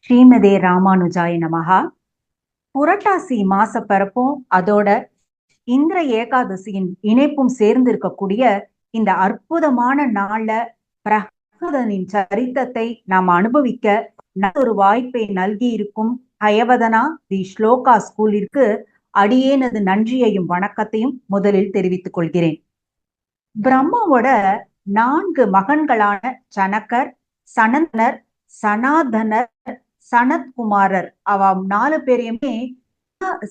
ஸ்ரீமதே ராமானுஜாய நமகா. புரட்டாசி மாச பிறப்பும் அதோட இந்திர ஏகாதசியின் இணைப்பும் சேர்ந்து இருக்கக்கூடிய இந்த அற்புதமான நாள்ல பிரகலாதனின் சரித்திரத்தை நாம் அனுபவிக்க ஒரு வாய்ப்பை நல்கி இருக்கும் ஹயவதனா தி ஸ்லோகா ஸ்கூலிற்கு அடியேனது நன்றியையும் வணக்கத்தையும் முதலில் தெரிவித்துக் கொள்கிறேன். பிரம்மாவோட 4 மகன்களான சனகர், சனந்தனர், சனாதனர், சனத்குமாரர் அவ 4 பேரையுமே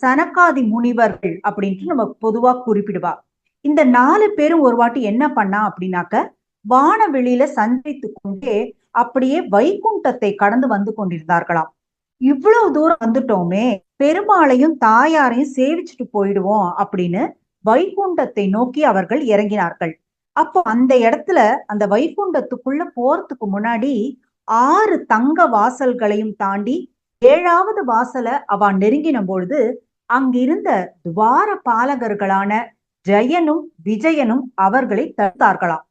சனகாதி முனிவர்கள் அப்படின்ட்டு நம்ம பொதுவா குறிப்பிடுவா. இந்த 4 பேரும் ஒரு வாட்டி என்ன பண்ணா அப்படின்னாக்க வானவெளியில சஞ்சரித்து கொண்டே அப்படியே வைகுண்டத்தை கடந்து வந்து கொண்டிருந்தார்களாம். இவ்வளவு தூரம் வந்துட்டோமே, பெருமாளையும் தாயாரையும் சேவிச்சுட்டு போயிடுவோம் அப்படின்னு வைகுண்டத்தை நோக்கி அவர்கள் இறங்கினார்கள். அப்போ அந்த இடத்துல அந்த வைகுண்டத்துக்குள்ள போறதுக்கு முன்னாடி 6 தங்க வாசல்களையும் தாண்டி 7வது வாசலை அவ நெருங்கின பொழுது அங்கிருந்த துவார பாலகர்களான ஜெயனும் விஜயனும் அவர்களை தடுத்தார்களாம்.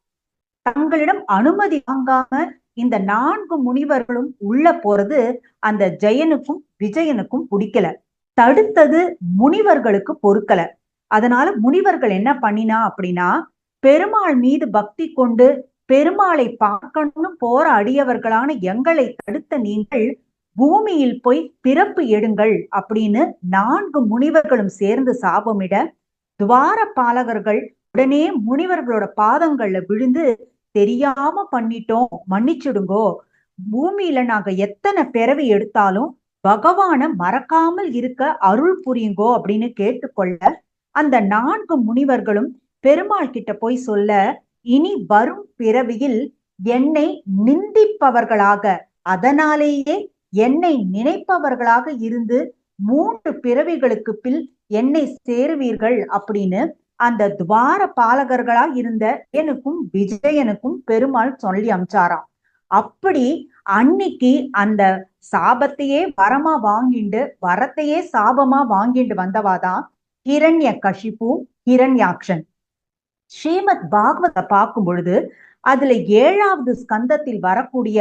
தங்களிடம் அனுமதி வாங்காம இந்த 4 முனிவர்களும் உள்ள போறது அந்த ஜெயனுக்கும் விஜயனுக்கும் பிடிக்கல. தடுத்தது முனிவர்களுக்கு பொறுக்கல. அதனால முனிவர்கள் என்ன பண்ணினா அப்படின்னா, பெருமாள் மீது பக்தி கொண்டு பெருமாளை பார்க்கணும்னு போற அடியவர்களான எங்களை தடுத்த நீங்கள் பூமியில் போய் பிறப்பு எடுங்கள் அப்படின்னு 4 முனிவர்களும் சேர்ந்து சாபமிட, துவார பாலகர்கள் உடனே முனிவர்களோட பாதங்கள்ல விழுந்து, தெரியாம பண்ணிட்டோம், மன்னிச்சிடுங்கோ, பூமியில நாங்க எத்தனை பிறவி எடுத்தாலும் பகவான மறக்காமல் இருக்க அருள் புரியுங்கோ அப்படின்னு கேட்டுக்கொள்ள, அந்த 4 முனிவர்களும் பெருமாள் கிட்ட போய் சொல்ல, இனி வரும் பிறவியில் என்னை நிந்திப்பவர்களாக, அதனாலேயே என்னை நினைப்பவர்களாக இருந்து 3 பிறவிகளுக்கு பின் என்னை சேருவீர்கள் அப்படின்னு அந்த துவார பாலகர்களா இருந்த எனக்கும் விஜயனுக்கும் பெருமாள் சொல்லி அமிச்சாராம். அப்படி அன்னைக்கு அந்த சாபத்தையே வரமா வாங்கிண்டு, வரத்தையே சாபமா வாங்கிண்டு வந்தவாதான் ஹிரண்ய கஷிப்பு, ஹிரண்யாக்ஷன். ஸ்ரீமத் பாகவத பார்க்கும் பொழுது அதுல 7வது ஸ்கந்தத்தில் வரக்கூடிய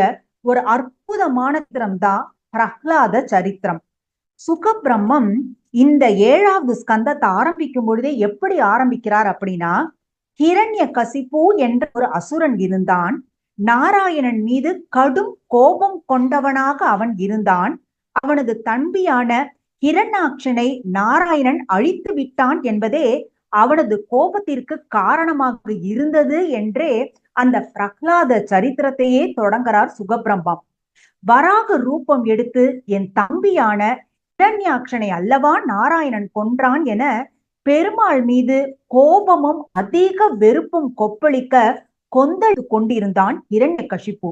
ஒரு அற்புதமான சரித்திரம் தான் பிரகலாத சரித்திரம். சுகபிரம்மம் இந்த 7வது ஸ்கந்தத்தை ஆரம்பிக்கும் பொழுதே எப்படி ஆரம்பிக்கிறார் அப்படின்னா, ஹிரண்ய கசிப்பு என்ற ஒரு அசுரன் இருந்தான். நாராயணன் மீது கடும் கோபம் கொண்டவனாக அவன் இருந்தான். அவனது தம்பியான ஹிரண்யாக்ஷனை நாராயணன் அழித்து விட்டான் என்பதே அவனது கோபத்திற்கு காரணமாக இருந்தது என்றே அந்த பிரகலாத சரித்திரத்தையே தொடங்குறார் சுகபிரம்மம். வராக ரூபம் எடுத்து என் தம்பியான ஹிரண்யாக்ஷனை அல்லவா நாராயணன் கொன்றான் என பெருமாள் மீது கோபமும் அதிக வெறுப்பும் கொப்பளிக்க கொந்தளித்து கொண்டிருந்தான் ஹிரண்யகசிப்பு.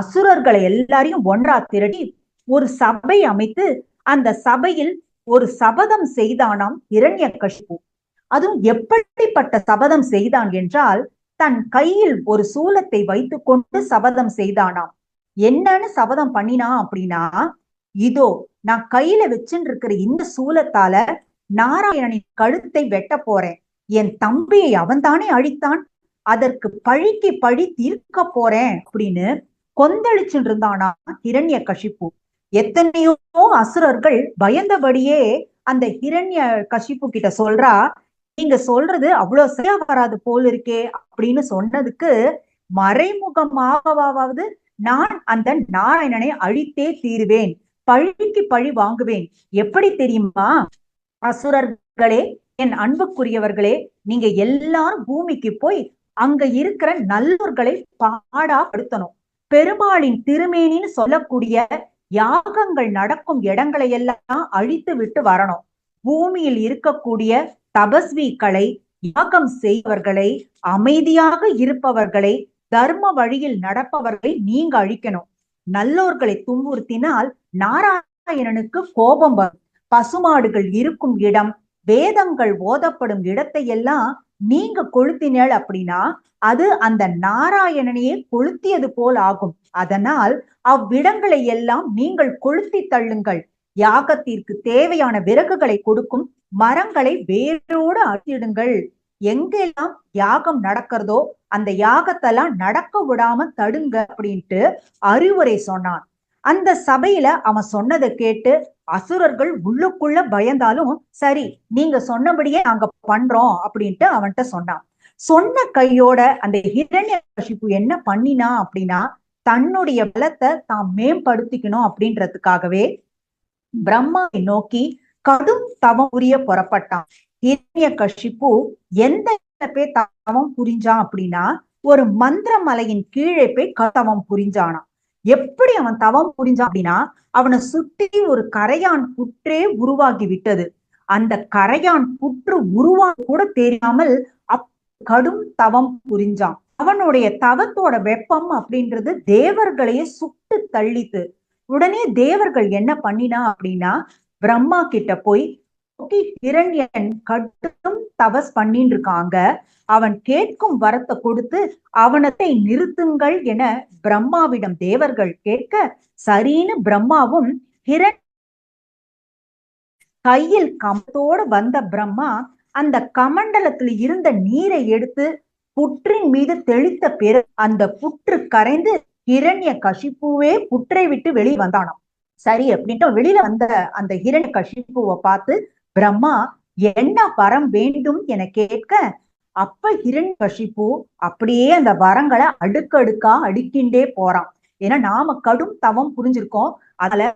அசுரர்களை எல்லாரையும் ஒன்றா திரட்டி ஒரு சபை அமைத்து அந்த சபையில் ஒரு சபதம் செய்தானாம் ஹிரண்யகசிப்பு. அதுவும் எப்படிப்பட்ட சபதம் செய்தான் என்றால், தன் கையில் ஒரு சூலத்தை வைத்துக் கொண்டு சபதம் செய்தானாம். என்னன்னு சபதம் பண்ணினா அப்படின்னா, இதோ நான் கையில வச்சுட்டு இருக்கிற இந்த சூலத்தால நாராயணனின் கழுத்தை வெட்ட போறேன். என் தம்பியை அவன் தானே அழித்தான், அதற்கு பழிக்கு பழி தீர்க்க போறேன் அப்படின்னு கொந்தளிச்சுட்டு இருந்தானா ஹிரண்யகசிப்பு. எத்தனையோ அசுரர்கள் பயந்தபடியே அந்த ஹிரண்யகசிப்பு கிட்ட சொல்றா, நீங்க சொல்றது அவ்வளவு சரியா வராது போல் இருக்கே அப்படின்னு சொன்னதுக்கு, மறைமுகமாகவாவது நான் அந்த நாராயணனை அழித்தே தீருவேன், பழிக்கு பழி வாங்குவேன். எப்படி தெரியுமா அசுரர்களே, என் அன்புக்குரியவர்களே, நீங்க எல்லாரும் பூமிக்கு போய் அங்க இருக்கிற நல்லோர்களை பாடாப்படுத்தணும். பெருமாளின் திருமேனின்னு சொல்லக்கூடிய யாகங்கள் நடக்கும் இடங்களை எல்லாம் அழித்து விட்டு வரணும். பூமியில் இருக்கக்கூடிய தபஸ்விகளை, யாகம் செய்பவர்களை, அமைதியாக இருப்பவர்களை, தர்ம வழியில் நடப்பவர்களை நீங்க அழிக்கணும். நல்லோர்களை துன்புறுத்தினால் நாராயணனுக்கு கோபம் வரும். பசுமாடுகள் இருக்கும் இடம், வேதங்கள் ஓதப்படும் இடத்தை எல்லாம் நீங்க கொளுத்தினேள் அப்படின்னா அது அந்த நாராயணனையே கொளுத்தியது போல் ஆகும். அதனால் அவ்விடங்களை எல்லாம் நீங்கள் கொளுத்தி தள்ளுங்கள். யாகத்திற்கு தேவையான விறகுகளை கொடுக்கும் மரங்களை வேரோடு அழித்திடுங்கள். எங்கெல்லாம் யாகம் நடக்கிறதோ அந்த யாகத்தெல்லாம் நடக்க விடாம தடுங்க அப்படின்ட்டு அறிவுரை சொன்னான். அந்த சபையில அவன் சொன்னதை கேட்டு அசுரர்கள் உள்ளுக்குள்ள பயந்தாலும் சரி நீங்க சொன்னபடியே நாங்க பண்றோம் அப்படின்ட்டு அவன்கிட்ட சொன்னான். சொன்ன கையோட அந்த ஹிரண்யகசிபு என்ன பண்ணினா அப்படின்னா, தன்னுடைய பலத்தை தான் மேம்படுத்திக்கணும் அப்படின்றதுக்காகவே பிரம்மாவை நோக்கி கடும் தவம் புரிய புறப்பட்டான். ஹிரண்யகசிபு எந்த போய் தவம் புரிஞ்சான் அப்படின்னா, ஒரு மந்திர மலையின் கீழே போய் தவம் புரிஞ்சானாம். எப்படி அவன் தவம் புரிஞ்சான் அப்படின்னா, அவனை சுற்றி ஒரு கரையான் புற்றே உருவாகி விட்டது. அந்த கரையான் புற்று உருவாக கூட தெரியாமல் கடும் தவம் புரிஞ்சான். அவனுடைய தவத்தோட வெப்பம் அப்படின்றது தேவர்களையே சுட்டு தள்ளித்து. உடனே தேவர்கள் என்ன பண்ணினா அப்படின்னா, பிரம்மா கிட்ட போய் ஹிரண்யன் கடும் தவஸ் பண்ணிட்டு இருக்காங்க, அவன் கேட்கும் வரத்தை கொடுத்து அவனத்தை நிறுத்துங்கள் என பிரம்மாவிடம் தேவர்கள் கேட்க, சரின்னு பிரம்மாவும் ஹிரண் கையில் கமத்தோடு வந்த பிரம்மா அந்த கமண்டலத்தில் இருந்த நீரை எடுத்து புற்றின் மீது தெளித்த பிறகு அந்த புற்று கரைந்து ஹிரண்யகசிபுவே புற்றை விட்டு வெளியே வந்தானாம். சரி அப்படின்ட்டு வெளியில வந்த அந்த ஹிரண்யகசிபுவை பார்த்து பிரம்மா என்ன வரம் வேண்டும் என கேட்க, அப்ப ஹிரண்யகசிபு அப்படியே அந்த வரங்களை அடுக்கடுக்கா அடுக்கின்றே போறான். ஏன்னா நாம கடும் தவம் புரிஞ்சிருக்கோம், அதுல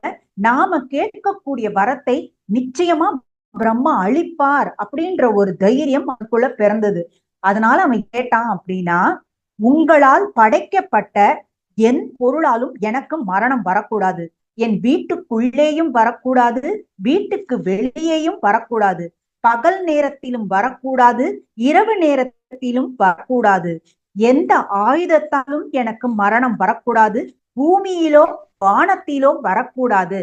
நாம கேட்கக்கூடிய வரத்தை நிச்சயமா பிரம்மா அழிப்பார் அப்படின்ற ஒரு தைரியம் அவனுக்குள்ள பிறந்தது. அதனால அவன் கேட்டான் அப்படின்னா, உங்களால் படைக்கப்பட்ட என் பொருளாலும் எனக்கு மரணம் வரக்கூடாது, என் வீட்டுக்குள்ளேயும் வரக்கூடாது, வீட்டுக்கு வெளியேயும் வரக்கூடாது, பகல் நேரத்திலும் வரக்கூடாது, இரவு நேரத்திலும் வரக்கூடாது, எந்த ஆயுதத்தாலும் எனக்கு மரணம் வரக்கூடாது, பூமியிலோ வானத்திலோ வரக்கூடாது.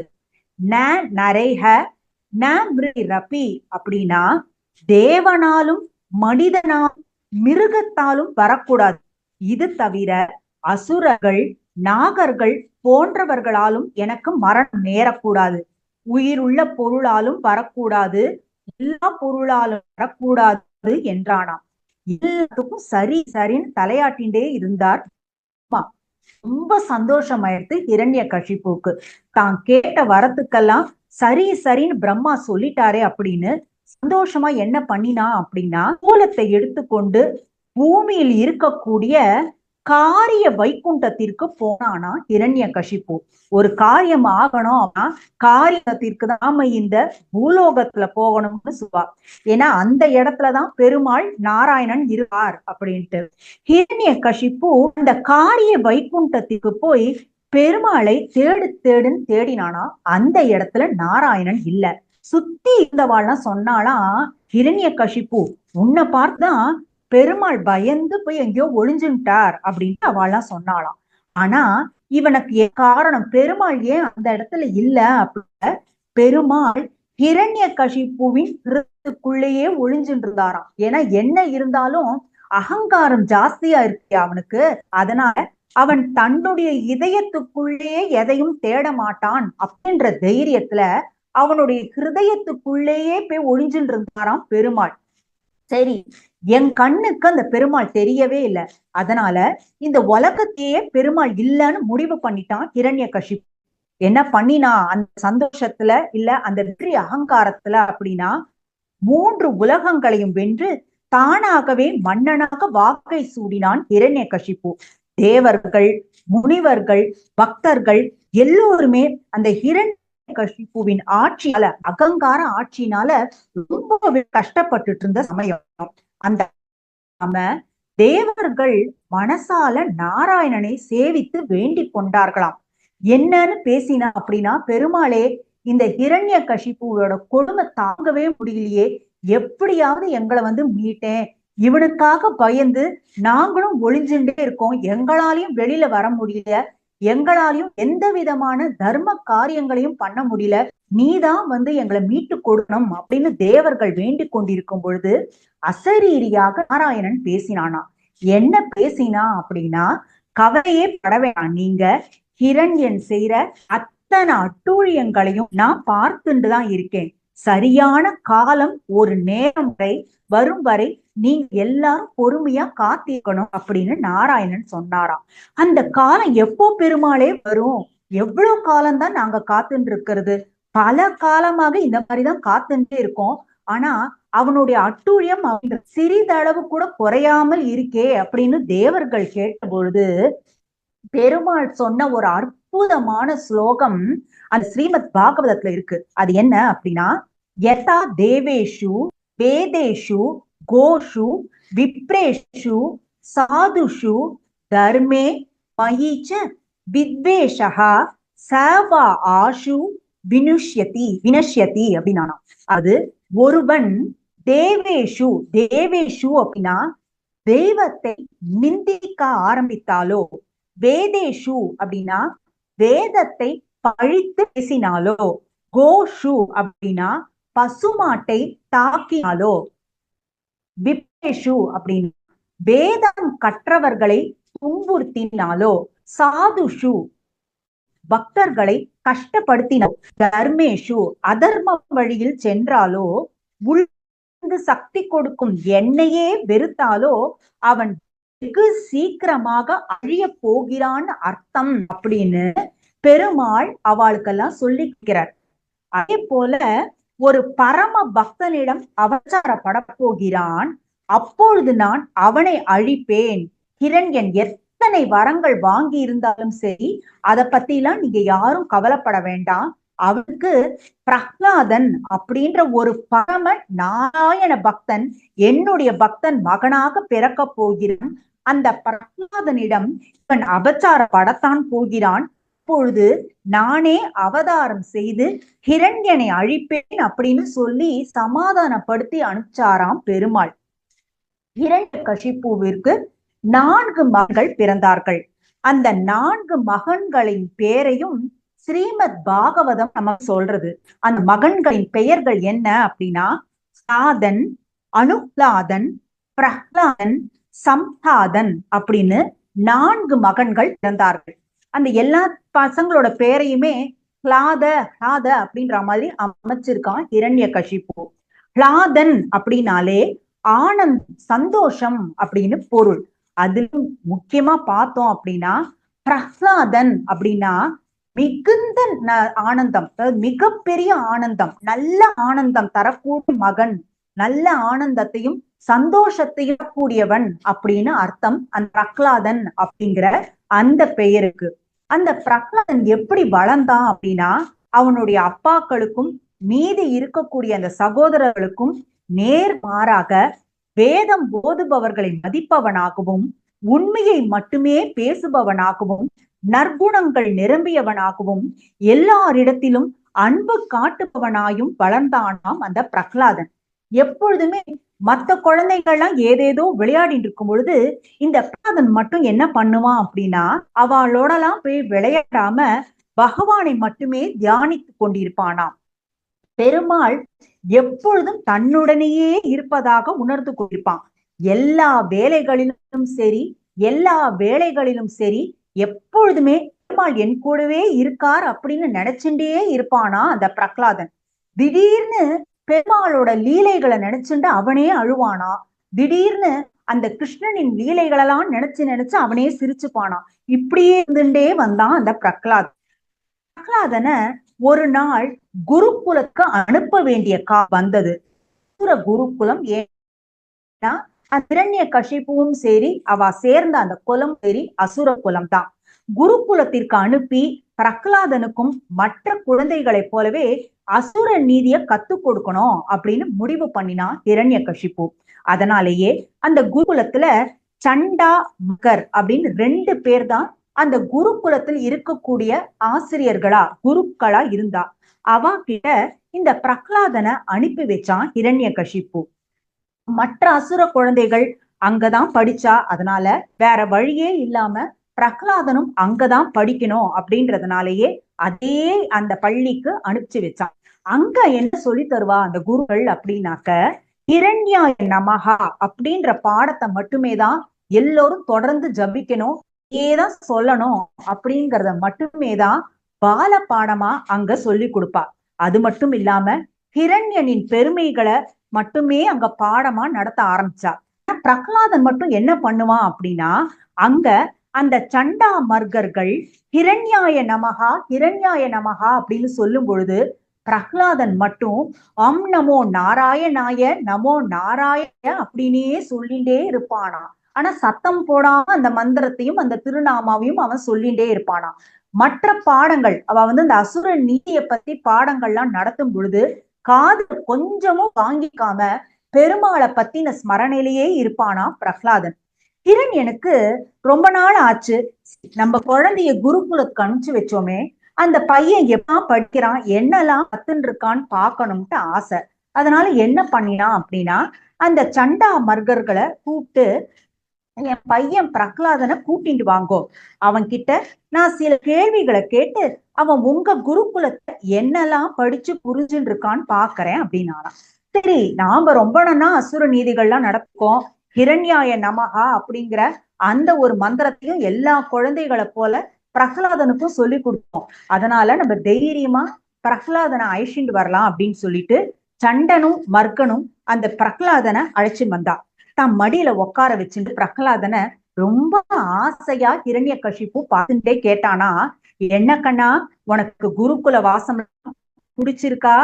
ந நரேஹ ந மிருரபி அப்படின்னா தேவனாலும் மனிதனாலும் மிருகத்தாலும் வரக்கூடாது. இது தவிர அசுரர்கள் நாகர்கள் போன்றவர்களாலும் எனக்கு மரணம் நேரக்கூடாது. உயிருள்ள பொருளாலும் வரக்கூடாது, எல்லா பொருளாலும் வரக்கூடாது என்றானாம். எல்லாத்துக்கும் சரி சரின்னு தலையாட்டின்றே இருந்தார். ரொம்ப சந்தோஷமாயிடுது ஹிரண்யகசிபுவுக்கு. தான் கேட்ட வரத்துக்கெல்லாம் சரி சரின்னு பிரம்மா சொல்லிட்டாரே அப்படின்னு சந்தோஷமா என்ன பண்ணினா அப்படின்னா, மூலத்தை எடுத்துக்கொண்டு பூமியில் இருக்கக்கூடிய காரிய வைகுண்டத்திற்கு போனானா ஹிரண்யகசிபு. ஒரு காரியம் ஆகணும் அப்படின்னா காரியத்திற்கு நாம இந்த பூலோகத்துல போகணும்னு சொல்வா. ஏன்னா அந்த இடத்துலதான் பெருமாள் நாராயணன் இருப்பார் அப்படின்ட்டு. ஹிரண்யகசிபு அந்த காரிய வைகுண்டத்திற்கு போய் பெருமாளை தேடுன்னு தேடினானா. அந்த இடத்துல நாராயணன் இல்ல. சுத்தி இருந்தவாள்லாம் சொன்னாலாம், ஹிரண்யகசிபு உன்னை பார்த்துதான் பெருமாள் பயந்து போய் எங்கேயோ ஒளிஞ்சுட்டார் அப்படின்னு அவள்லாம் சொன்னாலாம். ஆனா இவனுக்கு காரணம் பெருமாள் ஏன் அந்த இடத்துல இல்ல அப்படின்னா, பெருமாள் ஹிரண்யகசிபுவின் ஹிருதயத்துக்குள்ளேயே ஒளிஞ்சுட்டு இருந்தாராம். ஏன்னா என்ன இருந்தாலும் அகங்காரம் ஜாஸ்தியா இருக்கு அவனுக்கு. அதனால அவன் தன்னுடைய இதயத்துக்குள்ளேயே எதையும் தேட மாட்டான் அப்படின்ற தைரியத்துல அவனுடைய ஹிருதயத்துக்குள்ளேயே போய் ஒளிஞ்சுட்டு இருந்தாராம் பெருமாள். சரி, என் கண்ணுக்கு அந்த பெருமாள் தெரியவே இல்லை, அதனால இந்த உலகத்தையே பெருமாள் இல்லைன்னு முடிவு பண்ணிட்டான் ஹிரண்யகசிபு. என்ன பண்ணினா அந்த சந்தோஷத்துல இல்ல அந்த வெற்றி அகங்காரத்துல அப்படின்னா, 3 உலகங்களையும் வென்று தானாகவே மன்னனாக வாக்கை சூடினான் ஹிரண்யகசிபு. தேவர்கள், முனிவர்கள், பக்தர்கள் எல்லோருமே அந்த ஹிரண்யகசிபுவின் ஆட்சியால, அகங்கார ஆட்சியினால ரொம்ப கஷ்டப்பட்டுட்டு இருந்த சமயம். அந்த தேவர்கள் மனசால நாராயணனை சேவித்து வேண்டிக் கொண்டார்களாம். என்னன்னு பேசினா அப்படின்னா, பெருமாளே இந்த ஹிரண்யகசிபுவோட கொடுமை தாங்கவே முடியலையே, எப்படியாவது எங்களை மீட்டேன், இவனுக்காக பயந்து நாங்களும் ஒளிஞ்சுட்டே இருக்கோம், எங்களாலையும் வெளியில வர முடியல, எங்களாலையும் எந்த விதமான தர்ம காரியங்களையும் பண்ண முடியல, நீதான் எங்களை மீட்டு கொடுக்கணும் அப்படின்னு தேவர்கள் வேண்டிக் கொண்டிருக்கும் பொழுது அசரீரியாக நாராயணன் பேசினானா. என்ன பேசினா அப்படின்னா, கவலையே பட வேண்டாம், நீங்க ஹிரண்யன் செய்யற அத்தனை அட்டூழியங்களையும் நான் பார்த்துட்டுதான் இருக்கேன், சரியான காலம் ஒரு நேரம் வரும் வரை நீங்க எல்லாரும் பொறுமையா காத்திருக்கணும் அப்படின்னு நாராயணன் சொன்னாராம். அந்த காலம் எப்போ பெருமாளே வரும், எவ்வளவு காலம்தான் நாங்க காத்துட்டு இருக்கிறது? பல காலமாக இந்த மாதிரிதான் காத்துட்டே இருக்கோம். ஆனா அவனுடைய அட்டூழியம் சிறிதளவு கூட குறையாமல் இருக்கே அப்படின்னு தேவர்கள் கேட்ட பொழுது பெருமாள் சொன்ன ஒரு அற்புதமான ஸ்லோகம் அந்த ஸ்ரீமத் பாகவதத்துல இருக்கு. அது என்ன அப்படின்னா, யதா தேவேஷு வேதேஷு கோஷு விப்ரேஷு சாதுஷு தர்மே மயீச்ச வித்வேஷா சவா ஆஷு வினஷ்யதி அப்படின்னா, அது ஒருவன் தேவேஷு தேவேஷு அப்படின்னா தெய்வத்தை நிந்திக்க ஆரம்பித்தாலோ, வேதேஷு அப்படின்னா வேதத்தை பழித்து பேசினாலோ, கோஷு அப்படின்னா பசுமாட்டை தாக்கினாலோ, விப்ரேஷு அப்படின்னா வேதம் கற்றவர்களை துன்புறுத்தினாலோ, சாதுஷு பக்தர்களை கஷ்டப்படுத்தினாலோ, தர்மேஷு அதர்ம வழியில் சென்றாலோ, சக்தி கொடுக்கும் என்னையே வெறுத்தாலோ அவன் வெகு சீக்கிரமாக அழிய போகிறான்னு அர்த்தம் அப்படின்னு பெருமாள் அவளுக்கெல்லாம் சொல்லிக்கிறார். அதே போல ஒரு பரம பக்தனிடம் அவசாரப்பட போகிறான், அப்பொழுது நான் அவனை அழிப்பேன். ஹிரண்யன் எத்தனை வரங்கள் வாங்கி இருந்தாலும் சரி, அதை பத்தி எல்லாம் நீங்க யாரும் கவலைப்பட வேண்டாம். அவனுக்கு பிரஹ்லாதன் அப்படின்ற ஒரு பரம நாராயண பக்தன், என்னுடைய பக்தன் மகனாக பிறக்க போகிறான். அந்த பிரஹ்லாதனிடம் இவன் அபச்சாரப்படத்தான் போகிறான். அப்பொழுது நானே அவதாரம் செய்து ஹிரண்யனை அழிப்பேன் அப்படின்னு சொல்லி சமாதானப்படுத்தி அனுப்பிச்சாராம் பெருமாள். ஹிரண்யகசிபுவிற்கு 4 மகன்கள் பிறந்தார்கள். அந்த 4 மகன்களின் பேரையும் ஸ்ரீமத் பாகவதம் நம்ம சொல்றது. அந்த மகன்களின் பெயர்கள் என்ன அப்படின்னா, சாதன், அனுப்லாதன், பிரஹ்லாதன், சம்ஹாதன் அப்படின்னு 4 மகன்கள் பிறந்தார்கள். அந்த எல்லா பசங்களோட பேரையுமே ஹ்லாத ஹ்லாத அப்படின்ற மாதிரி அமைச்சிருக்கான் ஹிரண்யகசிபு. ஹ்லாதன் அப்படின்னாலே ஆனந்த் சந்தோஷம் அப்படின்னு பொருள். அதிலும் முக்கியமா பார்த்தோம் அப்படின்னா பிரஹ்லாதன் அப்படின்னா மிகுந்த ஆனந்தம், மிகப்பெரிய ஆனந்தம், நல்ல ஆனந்தம் தரக்கூடிய மகன், நல்ல ஆனந்தத்தையும் சந்தோஷத்தையும் கூடியவன் அப்படின்னு அர்த்தம் அந்த பிரஹ்லாதன் அப்படிங்கிற அந்த பெயருக்கு. அந்த பிரஹ்லாதன் எப்படி வளர்ந்தான் அப்படின்னா, அவனுடைய அப்பாக்களுக்கும் மீதி இருக்கக்கூடிய அந்த சகோதரர்களுக்கும் நேர்மாறாக வேதம் போதுபவர்களை மதிப்பவனாகவும், உண்மையை மட்டுமே பேசுபவனாகவும், நற்குணங்கள் நிரம்பியவனாகவும், எல்லாரிடத்திலும் அன்பு காட்டுபவனாயும் வளர்ந்தானாம் அந்த பிரஹ்லாதன். எப்பொழுதுமே மற்ற குழந்தைகள்லாம் ஏதேதோ விளையாடிட்டு இருக்கும் பொழுது இந்த பிரஹ்லாதன் மட்டும் என்ன பண்ணுவான் அப்படின்னா, அவளோடலாம் போய் விளையாடாம பகவானை மட்டுமே தியானித்து கொண்டிருப்பானாம். பெருமாள் எப்பொழுதும் தன்னுடனேயே இருப்பதாக உணர்ந்து கொண்டிருப்பான். எல்லா வேலைகளிலும் சரி, எல்லா வேலைகளிலும் சரி, எப்பொழுதுமே பெருமாள் என் கூடவே இருக்கார் அப்படின்னு நினைச்சுட்டே இருப்பானா அந்த பிரஹ்லாதன். திடீர்னு பெருமாளோட லீலைகளை நினைச்சுட்டு அவனே அழுவானா, திடீர்னு அந்த கிருஷ்ணனின் லீலைகளெல்லாம் நினைச்சு அவனே சிரிச்சுப்பானா. இப்படியே இருந்துட்டே வந்தான் அந்த பிரஹ்லாதன். பிரஹ்லாதனை ஒரு நாள் குருகுலத்துக்கு அனுப்ப வேண்டிய வந்தது. குருகுலம் ஏன்னா ஹிரண்யகசிபுவும் சரி, அவ சேர்ந்த அந்த குலம் சரி அசுர குலம் தான். குருகுலத்திற்கு அனுப்பி பிரஹ்லாதனுக்கும் மற்ற குழந்தைகளைப் போலவே அசுர நீதிய கத்து கொடுக்கணும் அப்படின்னு முடிவு பண்ணினான் ஹிரண்யகசிபு. அதனாலேயே அந்த குருகுலத்துல சண்டா மகர் அப்படின்னு 2 பேர் தான் அந்த குருகுலத்தில் இருக்கக்கூடிய ஆசிரியர்களா குருக்களா இருந்தா. அவ கிட்ட இந்த பிரஹ்லாதனை அனுப்பி வச்சான் ஹிரண்யகசிபு. மற்ற அசுர குழந்தைகள் அங்கதான் படிச்சா, அதனால வேற வழியே இல்லாம பிரஹ்லாதனும் அங்கதான் படிக்கணும் அப்படின்றதுனாலயே அதே அந்த பள்ளிக்கு அனுப்பிச்சு வச்சான். அங்க என்ன சொல்லி தருவா அந்த குருகள் அப்படின்னாக்க, ஹிரண்யாய நமஹா அப்படின்ற பாடத்தை மட்டுமே தான் எல்லோரும் தொடர்ந்து ஜபிக்கணும், ஏதான் சொல்லணும் அப்படிங்கறத மட்டுமே தான் பால பாடமா அங்க சொல்லி கொடுப்பா. அது மட்டும் இல்லாம ஹிரண்யனின் பெருமைகளை மட்டுமே அங்க பாடமா நடத்த ஆரம்பிச்சா. பிரஹ்லாதன் மட்டும் என்ன பண்ணுவான் அப்படின்னா, அங்க அந்த சண்டா மர்கர்கள் ஹிரண்யாய நமகா அப்படின்னு சொல்லும் பொழுது பிரகலாதன் மட்டும் நமோ நாராயணாய நமோ நாராயண அப்படின்னே சொல்லிண்டே இருப்பானா. ஆனா சத்தம் போடாம அந்த மந்திரத்தையும் அந்த திருநாமாவையும் அவன் சொல்லிண்டே இருப்பானா. மற்ற பாடங்கள் அவ அந்த அசுர நீதியை பத்தி பாடங்கள்லாம் நடத்தும் பொழுது காது கொஞ்சமும் வாங்கிக்காம பெருமாளை பத்தின ஸ்மரணையிலேயே இருப்பானா பிரகலாதன். எனக்கு ரொம்ப நாள் ஆச்சு நம்ம குழந்தைய குருகுலத்துக்கு அனுப்பிச்சு வச்சோமே, அந்த பையன் எப்ப படிக்கிறான் என்னெல்லாம் கத்துன்னு இருக்கான்னு பாக்கணும்ட்டு ஆசை. அதனால என்ன பண்ணினான் அப்படின்னா, அந்த சண்டா மர்கர்களை கூப்பிட்டு என் பையன் பிரகலாதனை கூட்டிட்டு வாங்கோ, அவன் கிட்ட நான் சில கேள்விகளை கேட்டு அவன் உங்க குருகுலத்தை என்னெல்லாம் படிச்சு புரிஞ்சுட்டு இருக்கான்னு பாக்குறேன் அப்படின்னாராம். சரி, நாம ரொம்ப நாளா அசுர நீதிகள்லாம் நடக்கும், ஹிரண்யாய நமகா அப்படிங்கிற அந்த ஒரு மந்திரத்தையும் எல்லா குழந்தைகளை போல பிரகலாதனுக்கும் சொல்லி கொடுத்தோம். அதனால நம்ம தைரியமா பிரகலாதனை அழைச்சிட்டு வரலாம் அப்படின்னு சொல்லிட்டு சண்டனும் மர்கனும் அந்த பிரகலாதனை அழைச்சிட்டு வந்தா. தம் மடியில உட்கார வச்சுட்டு பிரகலாதனை ரொம்ப ஆசையா ஹிரண்யகசிப்பு பார்த்துட்டே கேட்டானா, என்ன கண்ணா உனக்கு குருகுல வாசம் பிடிச்சிருக்கா?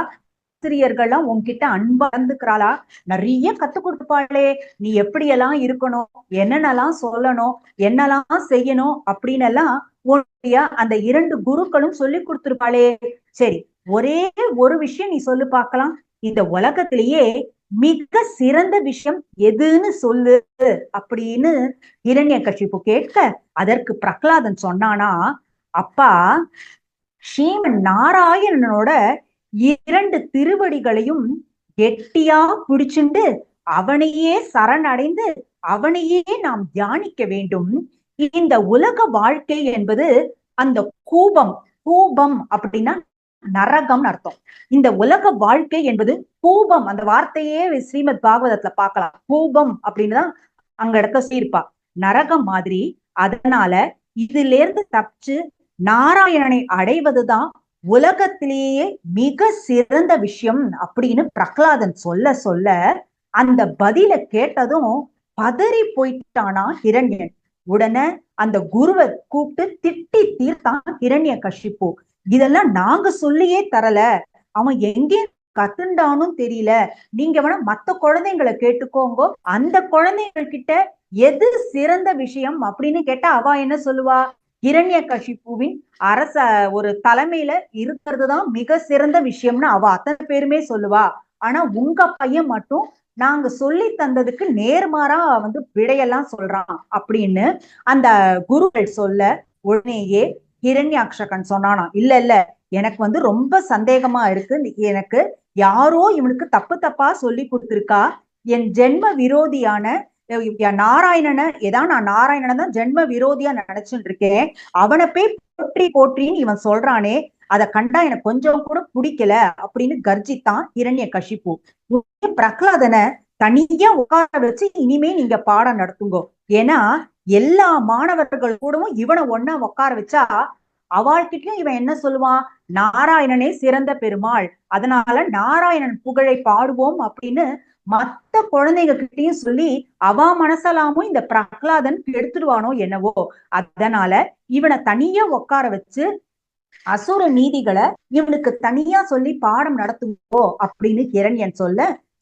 ஆசிரியர்கள்லாம் உன்கிட்ட அன்பா இருந்துக்கிறாளா? நிறைய கத்து கொடுப்பாளே, நீ எப்படியெல்லாம் இருக்கணும், என்னென்னலாம் சொல்லணும், என்னெல்லாம் செய்யணும் அப்படின்னு எல்லாம் உன்னுடைய அந்த 2 குருக்களும் சொல்லி கொடுத்திருப்பாளே. சரி, ஒரே ஒரு விஷயம் நீ சொல்லு பார்க்கலாம், இந்த உலகத்திலேயே மிக சிறந்த விஷயம் எதுன்னு சொல்லு அப்படின்னு ஹிரண்யகசிப்பு கேட்க, அதற்கு பிரகலாதன் சொன்னானா, அப்பா, ஸ்ரீமன் நாராயணனோட 2 திருவடிகளையும் கெட்டியா பிடிச்சுண்டு அவனையே சரணடைந்து அவனையே நாம் தியானிக்க வேண்டும். இந்த உலக வாழ்க்கை என்பது அந்த கூபம், கூபம் அப்படின்னா நரகம் அர்த்தம். இந்த உலக வாழ்க்கை என்பது கூபம், அந்த வார்த்தையே ஸ்ரீமத் பாகவதத்துல பார்க்கலாம். கூபம் அப்படின்னு தான் அங்க இடத்த சீர்ப்பா, நரகம் மாதிரி. அதனால இதுல இருந்து தப்பிச்சு நாராயணனை அடைவதுதான் உலகத்திலேயே மிக சிறந்த விஷயம் அப்படின்னு பிரகலாதன் சொல்ல சொல்ல அந்த பதில கேட்டதும் பதறி போயிட்டானா ஹிரண்யன். உடனே அந்த குருவை கூப்பிட்டு திட்டி தீர்த்தான் ஹிரண்யகசிப்பு. இதெல்லாம் நாங்க சொல்லியே தரல, அவன் எங்கே கத்துண்டானும் தெரியல, நீங்க வேணா மத்த குழந்தைங்களை கேட்டுக்கோங்க, அந்த குழந்தைகள் கிட்ட எது சிறந்த விஷயம் அப்படின்னு கேட்டா அவ என்ன சொல்லுவா, ஹிரண்யகசிப்புவின் அரச ஒரு தலைமையில இருக்கிறது தான் மிக சிறந்த விஷயம்னு அவ அத்தனை பேருமே சொல்லுவா. ஆனா உங்க பையன் மட்டும் நாங்க சொல்லி தந்ததுக்கு நேர்மாறா விடையெல்லாம் சொல்றான் அப்படின்னு அந்த குருக்கள் சொல்ல, உடனேயே ஹிரண்யாக்ஷகன் சொன்னானா, இல்ல இல்ல, எனக்கு ரொம்ப சந்தேகமா இருக்கு, எனக்கு யாரோ இவனுக்கு தப்பு தப்பா சொல்லி கொடுத்திருக்கா, என் ஜென்ம விரோதியான நாராயணனை நான் நாராயணனை தான் ஜென்ம விரோதியா நினைச்சுட்டு இருக்கேன், அவனை போய் போற்றி போற்றின்னு இவன் சொல்றானே, அதை கண்டா எனக்கு கொஞ்சம் கூட பிடிக்கல அப்படின்னு கர்ஜித்தான் ஹிரண்யகசிப்பு. பிரகலாதனை தனியா உட்கார வச்சு இனிமே நீங்க பாடம் நடத்துங்க, ஏன்னா எல்லா மாணவர்கள் கூடவும் இவனை ஒன்னா உட்கார வச்சா அவள்கிட்டயும் இவன் என்ன சொல்லுவான், நாராயணனே சிறந்த பெருமாள், அதனால நாராயணன் புகழை பாடுவோம் அப்படின்னு மத்த குழந்தைங்க கிட்டையும் சொல்லி அவ மனசலாமும் இந்த பிரகலாதன் எடுத்துடுவானோ என்னவோ. அதனால இவனை தனியா உட்கார வச்சு அசுர நீதிகளை இவனுக்கு தனியா சொல்லி பாடம் நடத்துங்கோ அப்படின்னு ஹிரண்யன் சொல்ல,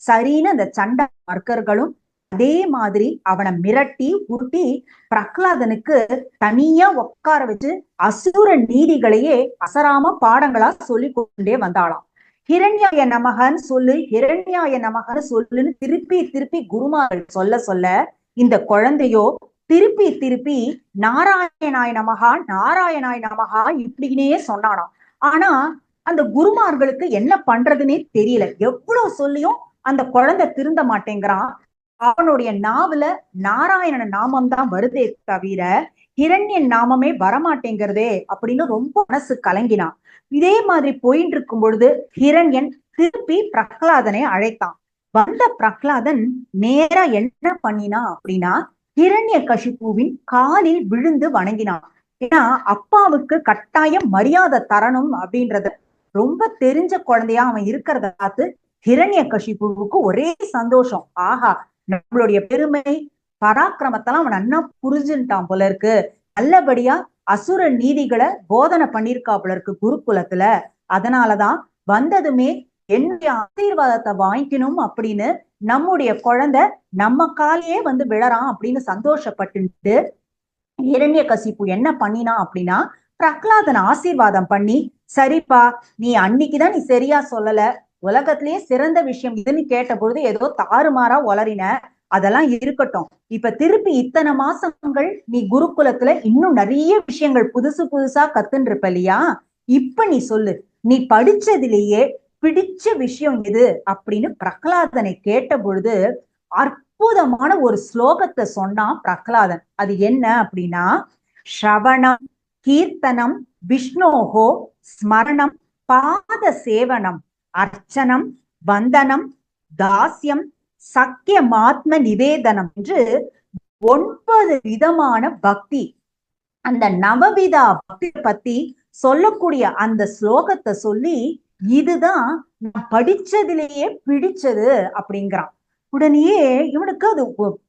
சரின்னு அந்த சண்டை மர்க்கர்களும் அதே மாதிரி அவனை மிரட்டி உருட்டி பிரகலாதனுக்கு தனியா உட்கார வச்சு அசுர நீதிகளையே அசராம பாடங்களா சொல்லி கொண்டே வந்தாளாம். ஹிரண்யாய நமகன்னு சொல்லு, ஹிரண்யாய நமகன்னு சொல்லுன்னு திருப்பி திருப்பி குருமார்கள் சொல்ல சொல்ல இந்த குழந்தையோ திருப்பி திருப்பி நாராயணாய் நமகா நாராயணாய் நமகா இப்படின்னே சொன்னானாம். ஆனா அந்த குருமார்களுக்கு என்ன பண்றதுன்னே தெரியல, எவ்வளவு சொல்லியும் அந்த குழந்தை திருந்த மாட்டேங்கிறான். அவனுடைய நாவல நாராயண நாமம் தான் வருதே தவிர ஹிரண்யன் நாமமே வரமாட்டேங்கிறதே அப்படின்னு ரொம்ப மனசு கலங்கினான். இதே மாதிரி போயிட்டு இருக்கும் பொழுது ஹிரண்யன் திருப்பி பிரகலாதனை அழைத்தான். வந்த பிரகலாதன் நேரா என்ன பண்ணினா அப்படின்னா, ஹிரண்யகசிப்புவின் காலில் விழுந்து வணங்கினான். ஏன்னா அப்பாவுக்கு கட்டாயம் மரியாதை தரணும் அப்படின்றத ரொம்ப தெரிஞ்ச குழந்தையா அவன் இருக்கிறத பார்த்து ஹிரண்யகசிப்புவுக்கு ஒரே சந்தோஷம். ஆஹா, நம்மளுடைய பெருமை பராக்கிரமத்தெல்லாம் அவன் நன்னா புரிஞ்சுட்டான் போல இருக்கு, நல்லபடியா அசுர நீதிகளை போதனை பண்ணிருக்காப்புல இருக்கு குருகுலத்துல. அதனாலதான் வந்ததுமே என்னுடைய ஆசீர்வாதத்தை வாங்கிக்கணும் அப்படின்னு நம்முடைய குழந்தை நம்ம காலையே வந்து விழறான் அப்படின்னு சந்தோஷப்பட்டு இரண்யகசிப்பு என்ன பண்ணினா அப்படின்னா பிரகலாதன் ஆசீர்வாதம் பண்ணி, சரிப்பா நீ அன்னைக்குதான் நீ சரியா சொல்லல, உலகத்திலேயே சிறந்த விஷயம் இதுன்னு கேட்ட பொழுது ஏதோ தாறுமாறா உளறின, அதெல்லாம் இருக்கட்டும். இப்ப திருப்பி இத்தனை மாசங்கள் நீ குருகுலத்துல இன்னும் நிறைய விஷயங்கள் புதுசு புதுசா கத்துன்னு இருப்ப இல்லையா, இப்ப நீ சொல்லு, நீ படிச்சதிலேயே பிடிச்ச விஷயம் எது அப்படின்னு பிரகலாதனை கேட்ட பொழுது அற்புதமான ஒரு ஸ்லோகத்தை சொன்னான் பிரகலாதன். அது என்ன அப்படின்னா, ஸ்ரவணம் கீர்த்தனம் விஷ்ணோகோ ஸ்மரணம் பாத சேவனம் அர்ச்சனம் வந்தனம் தாஸ்யம் சக்கியமாத்ம நிவேதனம் என்று 9 விதமான பக்தி. அந்த நவவிதா பக்தி பத்தி சொல்லக்கூடிய அந்த ஸ்லோகத்தை சொல்லி, இதுதான் நான் படிச்சதிலேயே பிடிச்சது அப்படிங்கிறான். உடனேயே இவனுக்கு அது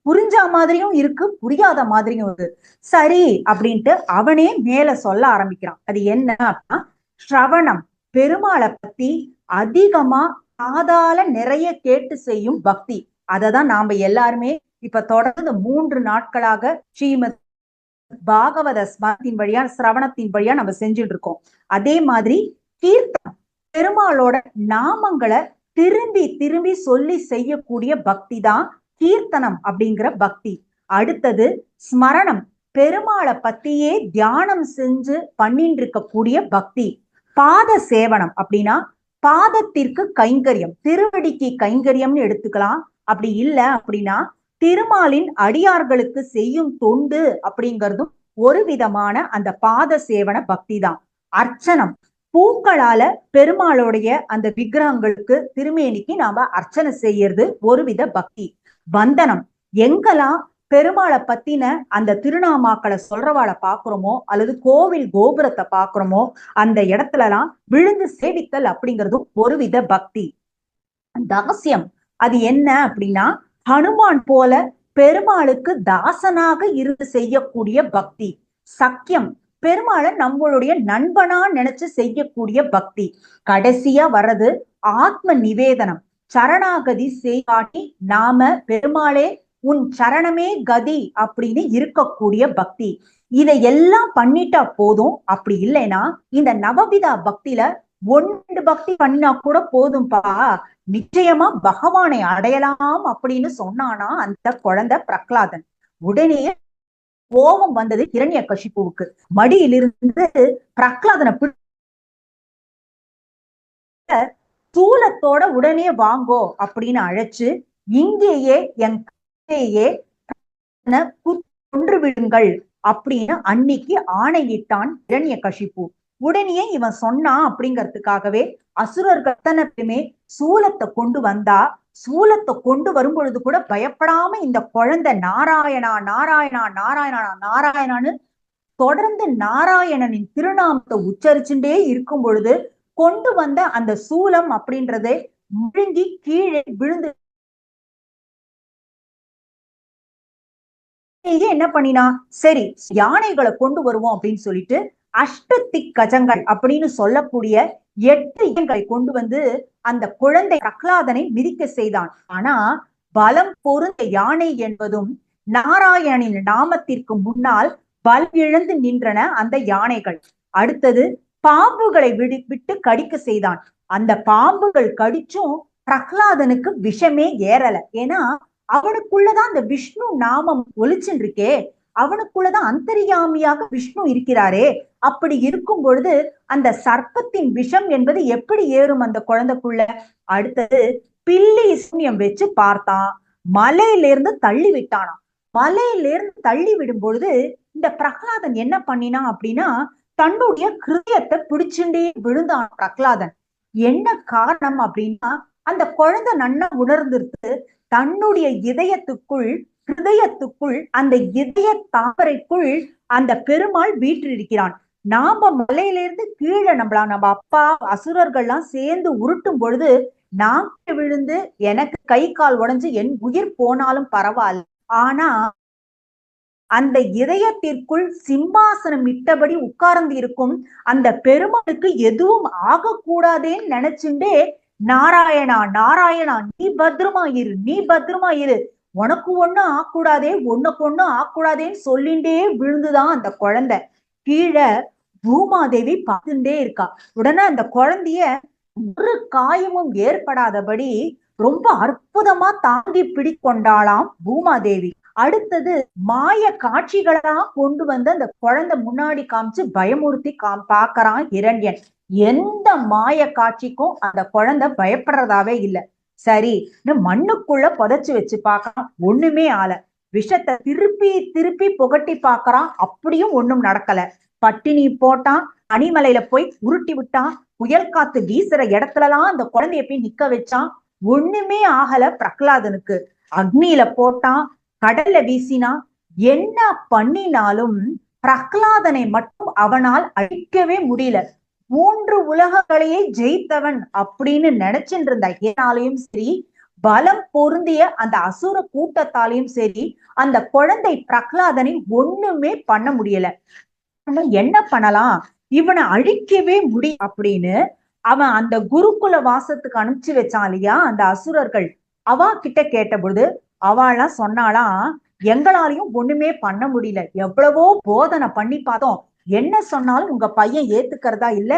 புரிஞ்ச மாதிரியும் இருக்கு, புரியாத மாதிரியும் இருக்கு. சரி அப்படின்ட்டு அவனே மேல சொல்ல ஆரம்பிக்கிறான். அது என்ன அப்படின்னா, ஸ்ரவணம் பெருமாளை பத்தி அதிகமா காதால நிறைய கேட்டு செய்யும் பக்தி. அததான் நாம எல்லாருமே இப்ப தொடர்ந்து 3 நாட்களாக ஸ்ரீமத் பாகவத ஸ்மரத்தின் வழியா சிரவணத்தின் வழியா நம்ம செஞ்சுட்டு இருக்கோம். அதே மாதிரி கீர்த்தனம் பெருமாளோட நாமங்களை திரும்பி திரும்பி சொல்லி செய்யக்கூடிய பக்தி தான் கீர்த்தனம் அப்படிங்கிற பக்தி. அடுத்தது ஸ்மரணம் பெருமாளை பத்தியே தியானம் செஞ்சு பண்ணிட்டு இருக்கக்கூடிய பக்தி. பாத சேவனம் அப்படின்னா பாதத்திற்கு கைங்கரியம், திருவடிக்கு கைங்கரியம்னு எடுத்துக்கலாம். அப்படி இல்லை அப்படின்னா திருமாலின் அடியார்களுக்கு செய்யும் தொண்டு அப்படிங்கிறதும் ஒரு விதமான அந்த பாத சேவன பக்தி தான். அர்ச்சனம் பூக்களால பெருமாளுடைய அந்த விக்கிரகங்களுக்கு திருமேனிக்கு நாம அர்ச்சனை செய்யறது ஒரு வித பக்தி. வந்தனம் எங்கெல்லாம் பெருமாளை பத்தின அந்த திருநாமாக்களை சொல்றவாளை பாக்குறோமோ அல்லது கோவில் கோபுரத்தை பாக்குறோமோ அந்த இடத்துல எல்லாம் விழுந்து சேவித்தல் அப்படிங்கிறதும் ஒரு வித பக்தி. தாசியம் அது என்ன அப்படின்னா ஹனுமான் போல பெருமாளுக்கு தாசனாக இருந்து செய்யக்கூடிய பக்தி. சக்கியம் பெருமாளை நம்மளுடைய நண்பனா நினைச்சு செய்யக்கூடிய பக்தி. கடைசியா வர்றது ஆத்ம நிவேதனம், சரணாகதி செய்யாட்டி நாம பெருமாளே உன் சரணமே கதி அப்படின்னு இருக்கக்கூடிய பக்தி. இதையெல்லாம் பண்ணிட்டா போதும். அப்படி இல்லைன்னா இந்த நவவிதா பக்தியில 1 பக்தி பண்ணினா கூட போதும்பா, நிச்சயமா பகவானை அடையலாம் அப்படின்னு சொன்னானா அந்த குழந்தை பிரகலாதன். உடனே கோபம் வந்தது ஹிரண்யகசிபுவுக்கு. மடியிலிருந்து பிரகலாதனை சூலத்தோட உடனே வாங்கோ அப்படின்னு அழைச்சு, இங்கேயே என் கையிலேயே கொன்று விடுங்கள் அப்படின்னு அன்னைக்கு ஆணையிட்டான் ஹிரண்யகசிபு. உடனே இவன் சொன்னான் அப்படிங்கிறதுக்காகவே அசுரர்கள் அத்தனை பேருமே சூலத்தை கொண்டு வந்தா, சூலத்தை கொண்டு வரும் பொழுது கூட பயப்படாம இந்த குழந்தை நாராயணா நாராயணா நாராயணா நாராயணான்னு தொடர்ந்து நாராயணனின் திருநாமத்தை உச்சரிச்சுட்டே இருக்கும் பொழுது கொண்டு வந்த அந்த சூலம் அப்படின்றதை முழுங்கி கீழே விழுந்து என்ன பண்ணினா, சரி யானைகளை கொண்டு வருவோம் அப்படின்னு சொல்லிட்டு அஷ்டத்தி கஜங்கள் அப்படின்னு சொல்லக்கூடிய 8 யானைகளை கொண்டு வந்து அந்த குழந்தை பிரகலாதனை மிதிக்க செய்தான். ஆனா பலம் பொருந்த யானை என்பதும் நாராயணனின் நாமத்திற்கு முன்னால் பலம் இழந்து நின்றன அந்த யானைகள். அடுத்தது பாம்புகளை விட்டு கடிக்க செய்தான். அந்த பாம்புகள் கடிச்சும் பிரகலாதனுக்கு விஷமே ஏறல. ஏன்னா அவனுக்குள்ளதான் அந்த விஷ்ணு நாமம் ஒலிச்சுன்னு இருக்கே, அவனுக்குள்ளதான் அந்தரியாமியாக விஷ்ணு இருக்கிறாரே. அப்படி இருக்கும் பொழுது அந்த சர்ப்பத்தின் விஷம் என்பது எப்படி ஏறும் அந்த குழந்தைக்குள்ள? அடுத்தது பில்லி சூன்யம் வச்சு பார்த்தான், மலையிலிருந்து தள்ளி விட்டானாம். மலையிலிருந்து தள்ளி விடும் பொழுது இந்த பிரகலாதன் என்ன பண்ணினான் அப்படின்னா தன்னுடைய கிருதயத்தை பிடிச்சுண்டே விழுந்தான் பிரகலாதன். என்ன காரணம் அப்படின்னா அந்த குழந்தை நன்னா உணர்ந்திருக்கு, தன்னுடைய இதயத்துக்குள் ஹிருதயத்துக்குள் அந்த இதய தாமரைக்குள் அந்த பெருமாள் வீற்றிருக்கிறான். நாம மலையிலிருந்து கீழே நம்ம அப்பா அசுரர்கள்லாம் சேர்ந்து உருட்டும் பொழுது நாம் விழுந்து எனக்கு கை கால் உடைஞ்சு என் உயிர் போனாலும் பரவாயில்ல, ஆனா அந்த இதயத்திற்குள் சிம்மாசனம் இட்டபடி உட்கார்ந்து இருக்கும் அந்த பெருமாளுக்கு எதுவும் ஆகக்கூடாதேன்னு நினைச்சுட்டே நாராயணா நாராயணா நீ பத்திரமாயிரு நீ பத்திரமாயிரு, உனக்கு ஒண்ணும் ஆக்கூடாதே உனக்கு ஒண்ணும் ஆக்கூடாதேன்னு சொல்லிண்டே விழுந்துதான் அந்த குழந்தை. கீழே பூமாதேவி பார்த்துட்டே இருக்கா. உடனே அந்த குழந்தைய ஒரு காயமும் ஏற்படாதபடி ரொம்ப அற்புதமா தாங்கி பிடிக்கொண்டாளாம் பூமாதேவி. அடுத்தது மாய காட்சிகளா கொண்டு வந்து அந்த குழந்தை முன்னாடி காமிச்சு பயமுறுத்தி பாக்குறான் இரண்யன். எந்த மாய காட்சிக்கும் அந்த குழந்தை பயப்படுறதாவே இல்லை. சரி, மண்ணுக்குள்ள புதைச்சு வச்சு பாக்குறான், ஒண்ணுமே ஆல. விஷத்தை திருப்பி திருப்பி புகட்டி பாக்குறான், அப்படியும் ஒண்ணும் நடக்கல. பட்டினி போட்டான், அணிமலையில போய் உருட்டி விட்டான், புயல் காத்து வீசுற இடத்துலலாம் அந்த குழந்தைய போய் நிக்க வச்சான், ஒண்ணுமே ஆகல பிரகலாதனுக்கு. அக்னியில போட்டான், கடல்ல வீசினா, என்ன பண்ணினாலும் பிரகலாதனை மட்டும் அவனால் அழிக்கவே முடியல. 3 உலகங்களையே ஜெயித்தவன் அப்படின்னு நினைச்சுட்டு இருந்த ஏனாலையும் சரி, பலம் பொருந்திய அந்த அசுர கூட்டத்தாலையும் சரி, அந்த குழந்தை பிரகலாதனை ஒண்ணுமே பண்ண முடியல. என்ன பண்ணலாம், இவனை அழிக்கவே முடியும் அப்படின்னு அவன் அந்த குருகுல வாசத்துக்கு அனுப்பிச்சு வச்சான் இல்லையா அந்த அசுரர்கள். அவா கிட்ட கேட்ட பொழுது அவளாம் சொன்னாலாம், எங்களாலையும் ஒண்ணுமே பண்ண முடியல, எவ்வளவோ போதனை பண்ணி பார்த்தோம், என்ன சொன்னாலும் உங்க பையன் ஏத்துக்கிறதா இல்ல.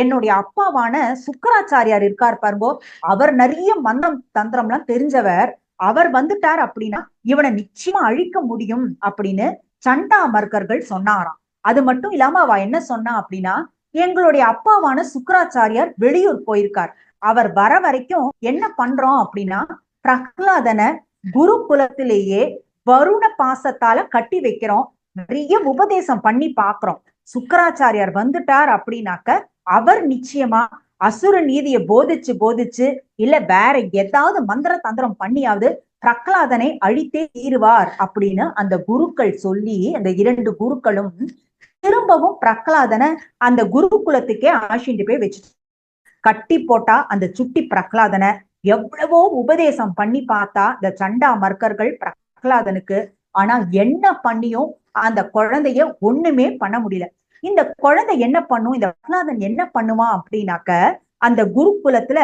என்னுடைய அப்பாவான சுக்கராச்சாரியார் இருக்கார் பாருங்கோ, அவர் நிறைய மந்திரம் தந்திரம் எல்லாம் தெரிஞ்சவர், அவர் வந்துட்டார் அப்படின்னா இவனை நிச்சயமா அழிக்க முடியும் அப்படின்னு சண்டாமர்கர்கள் சொன்னாராம். அது மட்டும் இல்லாம அவ என்ன சொன்னா அப்படின்னா, எங்களுடைய அப்பாவான சுக்கராச்சாரியார் வெளியூர் போயிருக்கார், அவர் வர வரைக்கும் என்ன பண்றோம் அப்படின்னா, பிரகலாதனை குருகுலத்திலேயே வருண பாசத்தால கட்டி வைக்கிறோம், நிறைய உபதேசம் பண்ணி பாக்குறோம். சுக்கராச்சாரியார் வந்துட்டார் அப்படின்னாக்க அவர் நிச்சயமா அசுர நீதியை போதிச்சு போதிச்சு இல்ல வேற ஏதாவது மந்திர தந்திரம் பண்ணியாவது பிரகலாதனை அழித்தே தீருவார் அப்படின்னு அந்த குருக்கள் சொல்லி, அந்த 2 குருக்களும் திரும்பவும் பிரகலாதனை அந்த குருகுலத்துக்கே ஆசிண்டு போய் வச்சு கட்டி போட்டா. அந்த சுட்டி பிரகலாதனை எவ்வளவோ உபதேசம் பண்ணி பார்த்தா இந்த சண்டா மர்க்கர்கள் பிரகலாதனுக்கு, ஆனா என்ன பண்ணியும் அந்த குழந்தைய ஒண்ணுமே பண்ண முடியல. இந்த குழந்தை என்ன பண்ணும், இந்த பிரகலாதன் என்ன பண்ணுவான் அப்படின்னாக்க, அந்த குருகுலத்துல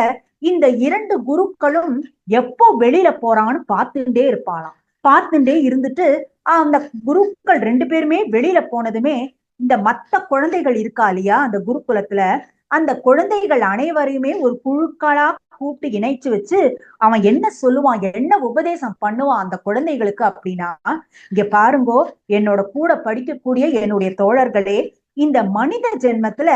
இந்த 2 குருக்களும் எப்போ வெளியில போறான்னு பார்த்துட்டே இருப்பாளாம். பார்த்துட்டே இருந்துட்டு அந்த குருக்கள் 2 பேருமே வெளியில போனதுமே இந்த மத்த குழந்தைகள் இருக்கா இல்லையா அந்த குருகுலத்துல, அந்த குழந்தைகள் அனைவரையுமே ஒரு குழுக்களா கூப்பிட்டு இணைச்சு வச்சு அவன் என்ன சொல்லுவான், என்ன உபதேசம் பண்ணுவான் அந்த குழந்தைகளுக்கு அப்படின்னா, இங்க பாருங்கோ என்னோட கூட படிக்கக்கூடிய என்னுடைய தோழர்களே, இந்த மனித ஜென்மத்துல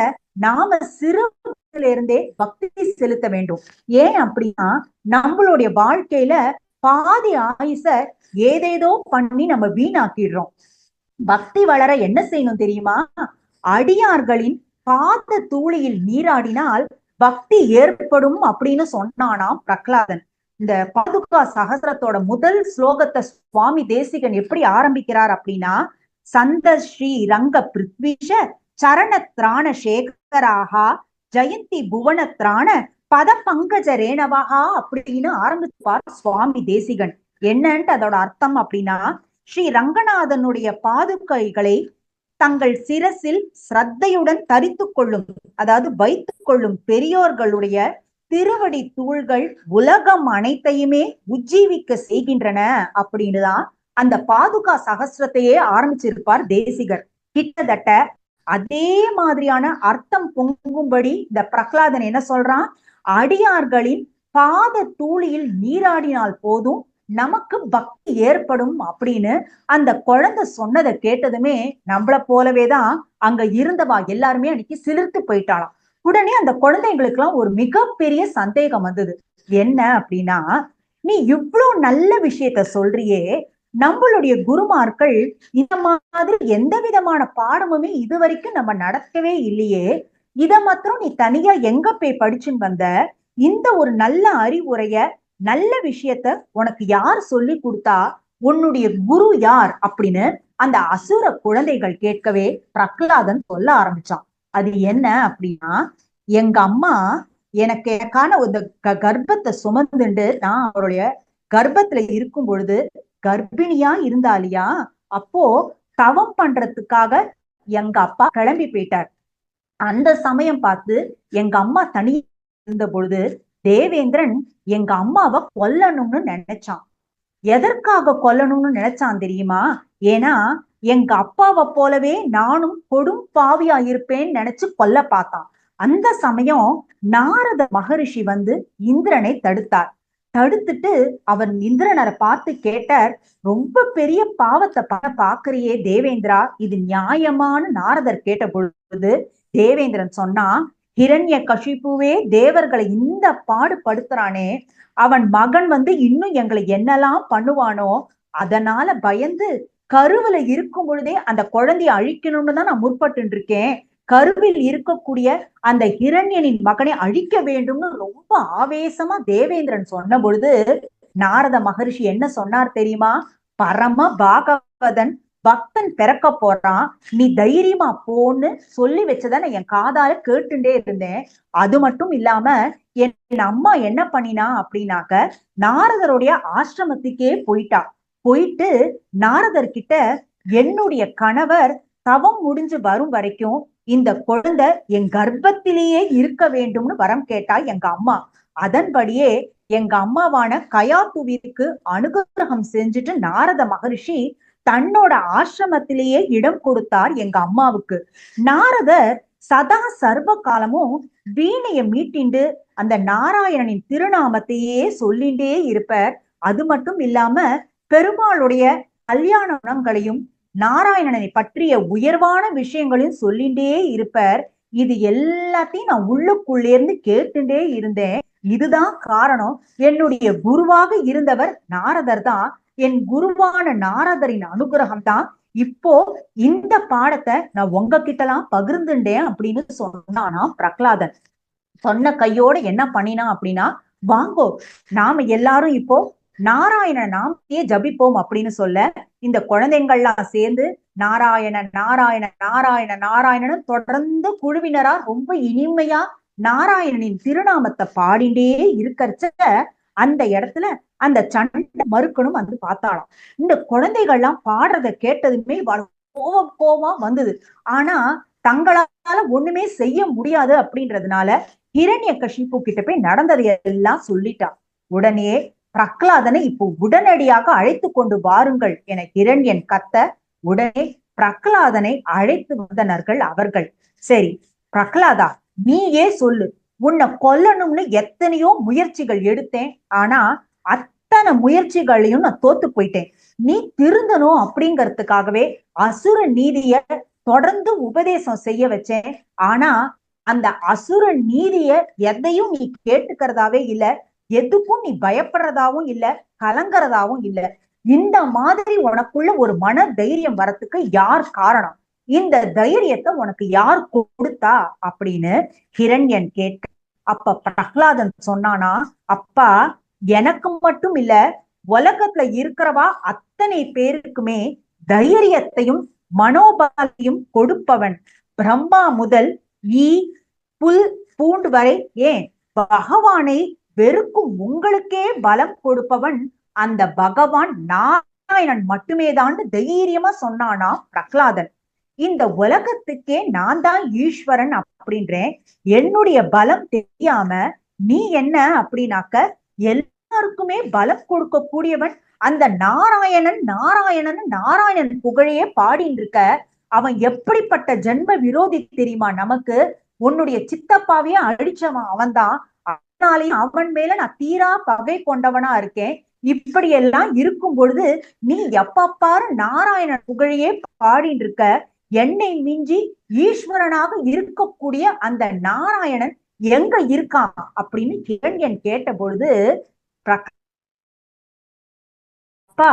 நாம சிறுல இருந்தே பக்தி செலுத்த வேண்டும். ஏன் அப்படின்னா, நம்மளுடைய வாழ்க்கையில பாதி ஆயுச ஏதேதோ பண்ணி நம்ம வீணாக்கிடுறோம். பக்தி வளர என்ன செய்யணும் தெரியுமா, அடியார்களின் பாத தூளியில் நீராடினால் பக்தி ஏற்படும் அப்படின்னு சொன்னானாம் பிரகலாதன். இந்த பாதுகா சகஸ்ரத்தோட முதல் ஸ்லோகத்தை சுவாமி தேசிகன் எப்படி ஆரம்பிக்கிறார் அப்படின்னா, சந்த ஸ்ரீ ரங்க பிருத்விஷ சரண திராண சேகராகா ஜெயந்தி புவன திராண பத பங்கஜ ரேணவகா அப்படின்னு ஆரம்பிப்பார் சுவாமி தேசிகன். என்னன்ட்டு அதோட அர்த்தம் அப்படின்னா, ஸ்ரீ ரங்கநாதனுடைய பாதுகைகளை தங்கள் சிரசில் ஸ்ரத்தையுடன் தரித்து கொள்ளும், அதாவது வைத்துக் கொள்ளும் பெரியோர்களுடைய திருவடி தூள்கள் உலகம் அனைத்தையுமே உஜ்ஜீவிக்க செய்கின்றன அப்படின்னுதான் அந்த பாதுகா சகஸ்ரத்தையே ஆரம்பிச்சிருப்பார் தேசிகர். கிட்டத்தட்ட அதே மாதிரியான அர்த்தம் பொங்கும்படி இந்த பிரகலாதன் என்ன சொல்றான், அடியார்களின் பாத தூளியில் நீராடினால் போதும் நமக்கு பக்தி ஏற்படும் அப்படின்னு அந்த குழந்தை சொன்னதை கேட்டதுமே நம்மள போலவேதான் அங்க இருந்தவா எல்லாருமே அன்னைக்கு சிலிர்த்து போயிட்டாளாம். உடனே அந்த குழந்தைங்களுக்கு எல்லாம் ஒரு மிகப்பெரிய சந்தேகம் வந்தது. என்ன அப்படின்னா, நீ இவ்வளவு நல்ல விஷயத்த சொல்றியே, நம்மளுடைய குருமார்கள் இந்த மாதிரி எந்த விதமான பாடமுமே இது வரைக்கும் நம்ம நடக்கவே இல்லையே, இத மாத்திரம் நீ தனியா எங்க போய் படிச்சுன்னு வந்த, இந்த ஒரு நல்ல அறிவுரைய நல்ல விஷயத்த உனக்கு யார் சொல்லி கொடுத்தா, உன்னுடைய குரு யார் அப்படின்னு அந்த அசுர குழந்தைகள் கேட்கவே பிரகலாதன் சொல்ல ஆரம்பிச்சான். அது என்ன அப்படின்னா, எங்க அம்மா எனக்கான ஒரு கர்ப்பத்தை சுமந்துண்டு நான் அவருடைய கர்ப்பத்துல இருக்கும் பொழுது கர்ப்பிணியா இருந்தாலியா, அப்போ தவம் பண்றதுக்காக எங்க அப்பா கிளம்பி போயிட்டார். அந்த சமயம் பார்த்து எங்க அம்மா தனி இருந்த பொழுது தேவேந்திரன் எங்க அம்மாவை கொல்லணும்னு நினைச்சான். எதற்காக கொல்லணும்னு நினைச்சான் தெரியுமா? ஏன்னா எங்க அப்பாவை போலவே நானும் கொடும் பாவியா இருப்பேன்னு நினைச்சு கொல்ல பார்த்தான். அந்த சமயம் நாரத மகரிஷி வந்து இந்திரனை தடுத்தார். தடுத்துட்டு அவன் இந்திரனரை பார்த்து கேட்டார், ரொம்ப பெரிய பாவத்தை பாக்குறியே தேவேந்திரா, இது நியாயமான? நாரதர் கேட்ட பொழுது தேவேந்திரன் சொன்னா, ஹிரண்ய கஷிப்புவே தேவர்களை இந்த பாடுபடுத்துறானே, அவன் மகன் வந்து இன்னும் எங்களை என்னெல்லாம் பண்ணுவானோ, அதனால பயந்து கருவுல இருக்கும் பொழுதே அந்த குழந்தைய அழிக்கணும்னு தான் நான் முற்பட்டு இருக்கேன். கருவில் இருக்கக்கூடிய அந்த ஹிரண்யனின் மகனை அழிக்க வேண்டும்னு ரொம்ப ஆவேசமா தேவேந்திரன் சொன்ன பொழுது நாரத மகரிஷி என்ன சொன்னார் தெரியுமா? பரம பாகவதன் பக்தன் பிறக்க போறான், நீ தைரியமா போன்னு சொல்லி வச்சதான என் காதால கேட்டுட்டே இருந்தேன். அது மட்டும் இல்லாம என் அம்மா என்ன பண்ணினா அப்படின்னாக்க, நாரதருடைய ஆசிரமத்துக்கே போயிட்டு நாரதர் கிட்ட என்னுடைய கணவர் தவம் முடிஞ்சு வரும் வரைக்கும் இந்த குழந்தை என் கர்ப்பத்திலேயே இருக்க வேண்டும்னு வரம் கேட்டா எங்க அம்மா. அதன்படியே எங்க அம்மாவான கயாத்துவிற்கு அனுகிரகம் செஞ்சுட்டு நாரத மகரிஷி தன்னோட ஆசிரமத்திலேயே இடம் கொடுத்தார் எங்க அம்மாவுக்கு. நாரதர் சதா சர்வ காலமும் வீணைய மீட்டிண்டு அந்த நாராயணனின் திருநாமத்தையே சொல்லிண்டே இருப்பார். அது மட்டும் இல்லாம பெருமாளுடைய கல்யாண குணங்களையும் நாராயணனை பற்றிய உயர்வான விஷயங்களையும் சொல்லிண்டே இருப்பார். இது எல்லாத்தையும் நான் உள்ளுக்குள்ளே இருந்து கேட்டுட்டே இருந்தேன். இதுதான் காரணம். என்னுடைய குருவாக இருந்தவர் நாரதர் தான். என் குருவான நாரதரின் அனுகிரகம் தான் இப்போ இந்த பாடத்தை நான் உங்ககிட்ட எல்லாம் பகிர்ந்துட்டேன் அப்படின்னு சொன்னானா பிரகலாதன். சொன்ன கையோட என்ன பண்ணினா அப்படின்னா, வாங்கோ நாம எல்லாரும் இப்போ நாராயண நாமத்தையே ஜபிப்போம் அப்படின்னு சொல்ல, இந்த குழந்தைங்கள்லாம் சேர்ந்து நாராயண நாராயண நாராயண நாராயணன்னு தொடர்ந்து குழுவினரா ரொம்ப இனிமையா நாராயணனின் திருநாமத்தை பாடிண்டே இருக்கறச்ச அந்த இடத்துல அந்த சண்டை மறுக்கணும் வந்து பார்த்தாலாம். இந்த குழந்தைகள்லாம் பாடுறத கேட்டதுமே கோவமா வந்தது. ஆனா தங்களால ஒண்ணுமே செய்ய முடியாது அப்படின்றதுனால ஹிரண்ய கஷிப்பு கிட்ட போய் நடந்ததை எல்லாம் சொல்லிட்டா. உடனே பிரகலாதனை இப்போ உடனடியாக அழைத்து கொண்டு வாருங்கள் என ஹிரண்யன் கத்த, உடனே பிரகலாதனை அழைத்து வந்தனர்கள் அவர்கள். சரி பிரகலாதா, நீயே சொல்லு, உன்னை கொல்லணும்னு எத்தனையோ முயற்சிகள் எடுத்தேன், ஆனா அத்தனை முயற்சிகளையும் நான் தோத்து போயிட்டேன். நீ திருந்தணும் அப்படிங்கிறதுக்காகவே அசுர நீதிய தொடர்ந்து உபதேசம் செய்ய வச்சேன். ஆனா அந்த அசுர நீதிய எதையும் நீ கேட்டுக்கிறதாவே இல்ல, எதுக்கும் நீ பயப்படுறதாவும் இல்ல, கலங்கறதாவும் இல்ல. இந்த மாதிரி உனக்குள்ள ஒரு மன தைரியம் வரத்துக்கு யார் காரணம்? இந்த தைரியத்தை உனக்கு யார் கொடுத்தா அப்படின்னு ஹிரண்யன் கேட்க, அப்ப பிரகலாதன் சொன்னானா, அப்பா எனக்கு மட்டும் இல்ல, உலகத்துல இருக்கிறவா அத்தனை பேருக்குமே தைரியத்தையும் மனோபலத்தையும் கொடுப்பவன். பிரம்மா முதல் ஈ புல் பூண்டு வரை, ஏன் பகவானை வெறுக்கும் உங்களுக்கே பலம் கொடுப்பவன் அந்த பகவான் நாராயணன் மட்டுமே தான் தைரியமா சொன்னானா பிரகலாதன். இந்த உலகத்துக்கே நான் தான் ஈஸ்வரன் அப்படின்றேன், என்னுடைய பலம் தெரியாம நீ என்ன அப்படின்னாக்க எல்லாருக்குமே பலம் கொடுக்க கூடியவன் அந்த நாராயணன் நாராயணன் நாராயணன் புகழையே பாடின்னு இருக்க. அவன் எப்படிப்பட்ட ஜென்ம விரோதி தெரியுமா நமக்கு? உன்னுடைய சித்தப்பாவையே அழிச்சவன் அவன்தான். அதனாலேயும் அவன் மேல நான் தீரா பகை கொண்டவனா இருக்கேன். இப்படி எல்லாம் இருக்கும் பொழுது நீ எப்பப்பாரு நாராயணன் புகழையே பாடின்னு இருக்க, என்னை மிஞ்சி ஈஸ்வரனாக இருக்கக்கூடிய அந்த நாராயணன் எங்க இருக்கான் அப்படின்னு ஹிரண்யன் கேட்ட பொழுது, அப்பா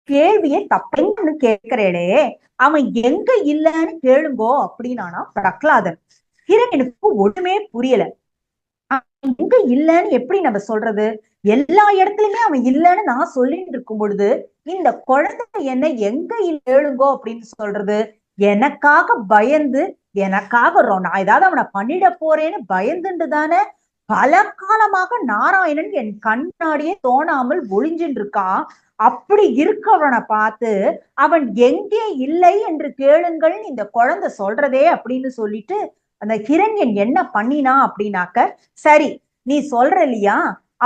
கேள்வியை தப்புன்னு கேட்கிறேடே, அவன் எங்க இல்லன்னு கேளுங்கோ அப்படின்னானா பிரகலாதன். ஹிரண்யனுக்கு ஒண்ணுமே புரியல. எங்க இல்லன்னு எப்படி நம்ம சொல்றது? எல்லா இடத்துலயுமே அவன் இல்லன்னு நான் சொல்லிட்டு இருக்கும் பொழுது இந்த குழந்தை என்ன எங்க கேளுங்கோ அப்படின்னு சொல்றது? எனக்காக பயந்து, எனக்காக நான் ஏதாவது அவனை பண்ணிட போறேன்னு பயந்துட்டு தானே பல காலமாக நாராயணன் என் கண்ணாடியே தோணாமல் ஒளிஞ்சுட்டு இருக்கான். அப்படி இருக்கவனை பார்த்து அவன் எங்கே இல்லை என்று கேளுங்கள் இந்த குழந்தை சொல்றதே அப்படின்னு சொல்லிட்டு அந்த ஹிரண்யன் என்ன பண்ணினா அப்படின்னாக்க, சரி நீ சொல்ற இல்லையா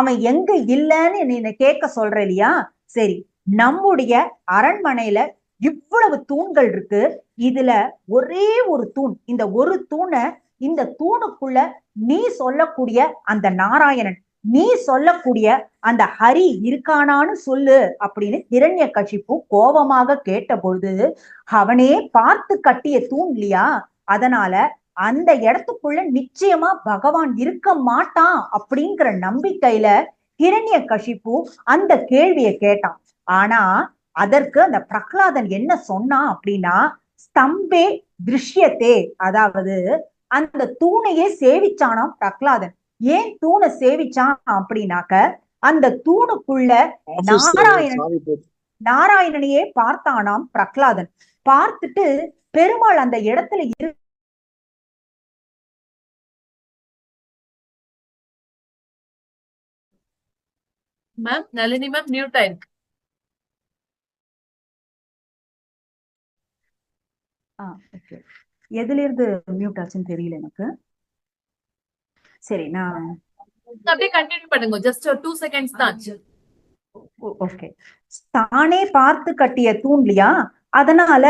அவன் எங்க இல்லைன்னு நீ கேட்க சொல்ற இல்லையா, சரி நம்முடைய அரண்மனையில இவ்வளவு தூண்கள் இருக்கு, இதுல ஒரே ஒரு தூண், இந்த ஒரு தூணை, இந்த தூணுக்குள்ள நீ சொல்லக்கூடிய அந்த நாராயணன், நீ சொல்லக்கூடிய அந்த ஹரி இருக்கானான்னு சொல்லு அப்படின்னு ஹிரண்யகசிப்பு கோபமாக கேட்ட பொழுது, அவனே பார்த்து கட்டிய தூண் இல்லையா, அதனால அந்த இடத்துக்குள்ள நிச்சயமா பகவான் இருக்க மாட்டான் அப்படிங்கிற நம்பிக்கையில ஹிரண்யகசிப்பு அந்த கேள்வியை கேட்டான். ஆனா அதற்கு அந்த பிரகலாதன் என்ன சொன்னான் அப்படின்னா, ஸ்தம்பே திருஷ்யத்தே, அதாவது அந்த தூணையே சேவிச்சானாம் பிரகலாதன். ஏன் தூணை சேவிச்சான் அப்படின்னாக்க, அந்த தூணுக்குள்ள நாராயணனையே பார்த்தானாம் பிரகலாதன். பார்த்துட்டு பெருமாள் அந்த இடத்துல மேம் நளினி மேம் மியூட் ஆயிருக்கு. எதுல இருந்து மியூட் ஆச்சுன்னு தெரியல எனக்கு. சரி நான் அப்படியே கண்டினியூ பண்ணுங்க, ஜஸ்ட் 2 செகண்ட்ஸ் தான் ஆச்சு. ஓகே. தானே பார்த்து கட்டிய தூண் இல்லையா, அதனால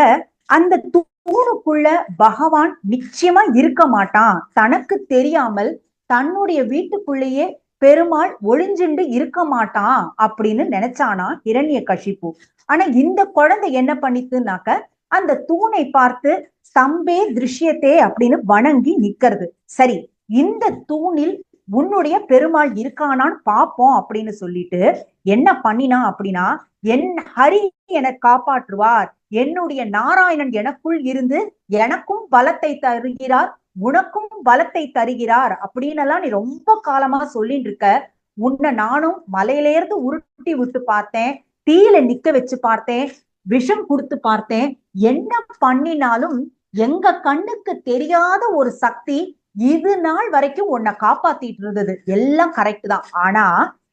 அந்த தூணுக்குள்ள பகவான் நிச்சயமா இருக்க மாட்டான், தனக்கு தெரியாமல் தன்னுடைய வீட்டுக்குள்ளேயே பெருமாள் ஒளிஞ்சுண்டு இருக்க மாட்டான் அப்படின்னு நினைச்சானா ஹிரண்யகசிப்பு. ஆனா இந்த குழந்தை என்ன பண்ணித்துனாக்க, அந்த தூணை பார்த்து ஸ்தம்பே திருஷ்யத்தே அப்படின்னு வணங்கி நிக்கிறது. சரி இந்த தூணில் உன்னுடைய பெருமாள் இருக்கானான்னு பாப்போம் அப்படின்னு சொல்லிட்டு என்ன பண்ணினா அப்படின்னா, என் ஹரி என காப்பாற்றுவார், என்னுடைய நாராயணன் எனக்குள் இருந்து எனக்கும் பலத்தை தருகிறார், உனக்கும் பலத்தை தருகிறார் அப்படின்னு எல்லாம் நீ ரொம்ப காலமா சொல்லிட்டு இருக்க, உன்னை நானும் மலையிலேருந்து உருட்டி விட்டு பார்த்தேன், தீயில நிக்க வச்சு பார்த்தேன், விஷம் கொடுத்து பார்த்தேன், என்ன பண்ணினாலும் எங்க கண்ணுக்கு தெரியாத ஒரு சக்தி இது நாள் வரைக்கும் உன்னை காப்பாத்திட்டு இருந்தது, எல்லாம் கரெக்ட் தான். ஆனா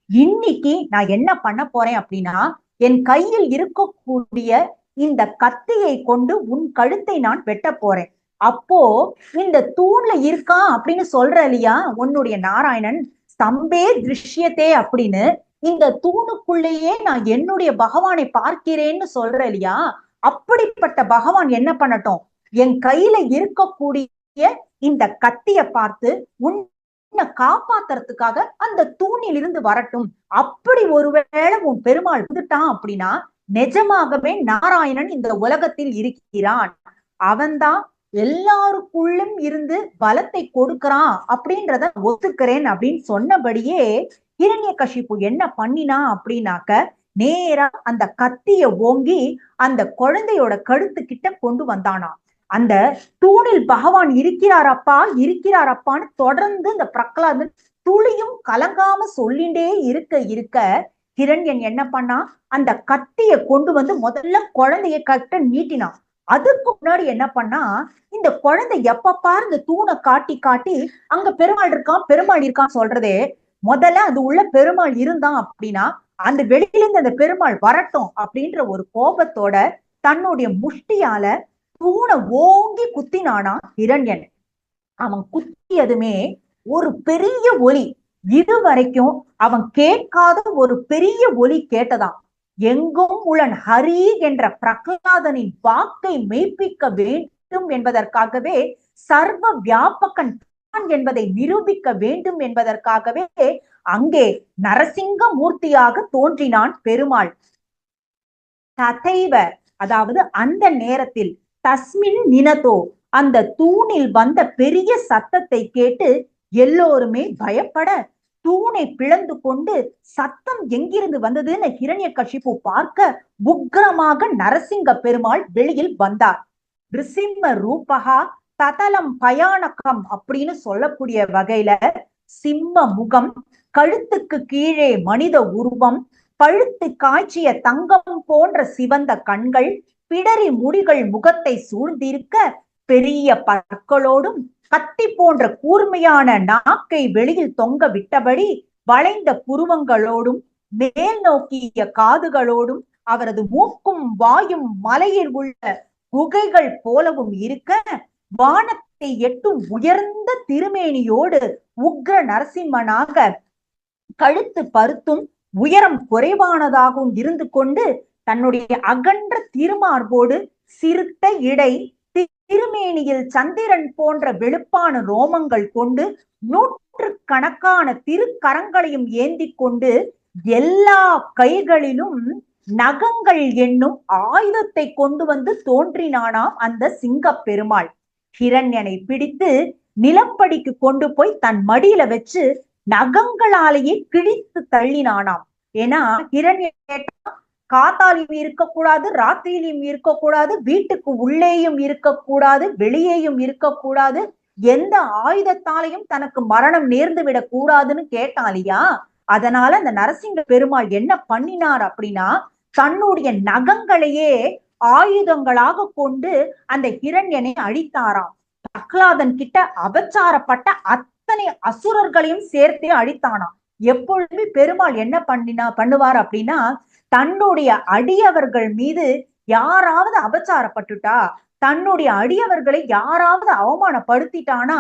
இன்னைக்கு நான் என்ன பண்ண போறேன் அப்படின்னா, என் கையில் இருக்கக்கூடிய இந்த கத்தியை கொண்டு உன் கழுத்தை நான் வெட்ட போறேன். அப்போ இந்த தூண்ல இருக்கான் அப்படின்னு சொல்ற இல்லையா உன்னுடைய நாராயணன், ஸ்தம்பே திருஷ்யத்தே அப்படின்னு இந்த தூணுக்குள்ளேயே நான் என்னுடைய பகவானை பார்க்கிறேன்னு சொல்ற இல்லையா, அப்படிப்பட்ட பகவான் என்ன பண்ணட்டும், என் கையில இருக்கக்கூடிய இந்த கத்திய பார்த்து உன்னை காப்பாத்துறதுக்காக அந்த தூணில் இருந்து வரட்டும். அப்படி ஒருவேளை உன் பெருமாள் வந்துட்டான் அப்படின்னா நிஜமாகவே நாராயணன் இந்த உலகத்தில் இருக்கிறான், அவன்தான் எல்லாருக்குள்ளும் இருந்து பலத்தை கொடுக்கிறான் அப்படின்றத ஒத்துக்கிறேன் அப்படின்னு சொன்னபடியே ஹிரண்யகசிப்பு என்ன பண்ணினா அப்படின்னாக்க, நேரா அந்த கத்திய ஓங்கி அந்த குழந்தையோட கழுத்து கிட்ட கொண்டு வந்தானா. அந்த தூணில் பகவான் இருக்கிறாரப்பா இருக்கிறாரப்பான்னு தொடர்ந்து இந்த பிரகலாதன் துளியும் கலங்காம சொல்லிண்டே இருக்க இருக்க ஹிரண்யன் என்ன பண்ணா, அந்த கத்திய கொண்டு வந்து முதல்ல குழந்தைய கட்ட நீட்டினான். அதுக்கு முன்னாடி என்ன பண்ணா, இந்த குழந்தை எப்ப பாரு இந்த தூணை காட்டி காட்டி அங்க பெருமாள் இருக்கான் பெருமாள் இருக்கான் சொல்றதே, முதல்ல அது உள்ள பெருமாள் இருந்தான் அப்படின்னா அந்த வெளியிலிருந்து அந்த பெருமாள் வரட்டும் அப்படின்ற ஒரு கோபத்தோட தன்னுடைய முஷ்டியால தூணை ஓங்கி குத்தினானா ஹிரண்யன். அவன் குத்தியதுமே ஒரு பெரிய ஒலி, இதுவரைக்கும் அவன் கேட்காத ஒரு பெரிய ஒலி கேட்டதாம். எங்கும் உளன் ஹரி என்ற பிரகலாதனின் வாக்கை மெய்ப்பிக்க வேண்டும் என்பதற்காகவே, சர்வ வியாபகன் என்பதை நிரூபிக்க வேண்டும் என்பதற்காகவே அங்கே நரசிங்க மூர்த்தியாக தோன்றினான் பெருமாள். ததைவ, அதாவது அந்த நேரத்தில், தஸ்மின் நினதோ, அந்த தூணில் வந்த பெரிய சத்தத்தை கேட்டு எல்லோருமே பயப்பட தூணை பிளந்து கொண்டு சத்தம் எங்கிருந்து வந்ததுன்னு ஹிரண்யகசிப்பு பார்க்க உக்ரமாக நரசிங்க பெருமாள் வெளியில் வந்தார். ரிசிம்ம ரூபகா ததலம் பயானகம் அப்படின்னு சொல்லக்கூடிய வகையில சிம்ம முகம், கழுத்துக்கு கீழே மனித உருவம், பழுத்து காய்ச்சிய தங்கம் போன்ற சிவந்த கண்கள், பிடரி முடிகள் முகத்தை சூழ்ந்திருக்க, பெரிய பற்களோடும் கத்தி போன்ற கூர்மையான நாக்கை வெளியில் தொங்க விட்டபடி வளைந்த புருவங்களோடும் மேல் நோக்கிய காதுகளோடும் அவரது மூக்கும் வாயும் மலையில் உள்ள குகைகள் போலவும் இருக்க, வானத்தை எட்டும் உயர்ந்த திருமேனியோடு உக்ர நரசிம்மனாக கழுத்து பருத்தும் உயரம் குறைவானதாகவும் இருந்து கொண்டு தன்னுடைய அகன்ற திருமார்போடு சிறுத்த இடை, திருமேனியில் சந்திரன் போன்ற வெளுப்பான ரோமங்கள் கொண்டு நூற்றுக்கணக்கான திருக்கரங்களையும் ஏந்தி கொண்டு எல்லா கைகளிலும் நகங்கள் என்னும் ஆயுதத்தை கொண்டு வந்து தோன்றினானாம் அந்த சிங்க பெருமாள். ஹிரண்யனை பிடித்து நிலப்படிக்கு கொண்டு போய் தன் மடியில வச்சு நகங்களாலேயே கிழித்து தள்ளினானாம். ஏன்னா ஹிரண்யன் கேட்டா, காத்தாலையும் இருக்கக்கூடாது, ராத்திரியிலும் இருக்கக்கூடாது, வீட்டுக்கு உள்ளேயும் இருக்கக்கூடாது, வெளியேயும் இருக்கக்கூடாது, எந்த ஆயுதத்தாலையும் தனக்கு மரணம் நேர்ந்து விடக் கூடாதுன்னு கேட்டான் இல்லையா. அதனால அந்த நரசிங்க பெருமாள் என்ன பண்ணினார் அப்படின்னா, தன்னுடைய நகங்களையே ஆயுதங்களாக கொண்டு அந்த ஹிரண்யனை அழித்தாராம். பிரகலாதன் கிட்ட அபச்சாரப்பட்ட அத்தனை அசுரர்களையும் சேர்த்தே அழித்தானாம். எப்பொழுதுமே பெருமாள் என்ன பண்ணுவார் அப்படின்னா, தன்னுடைய அடியவர்கள் மீது யாராவது அபச்சாரப்பட்டுட்டா, தன்னுடைய அடியவர்களை யாராவது அவமானப்படுத்திட்டானா,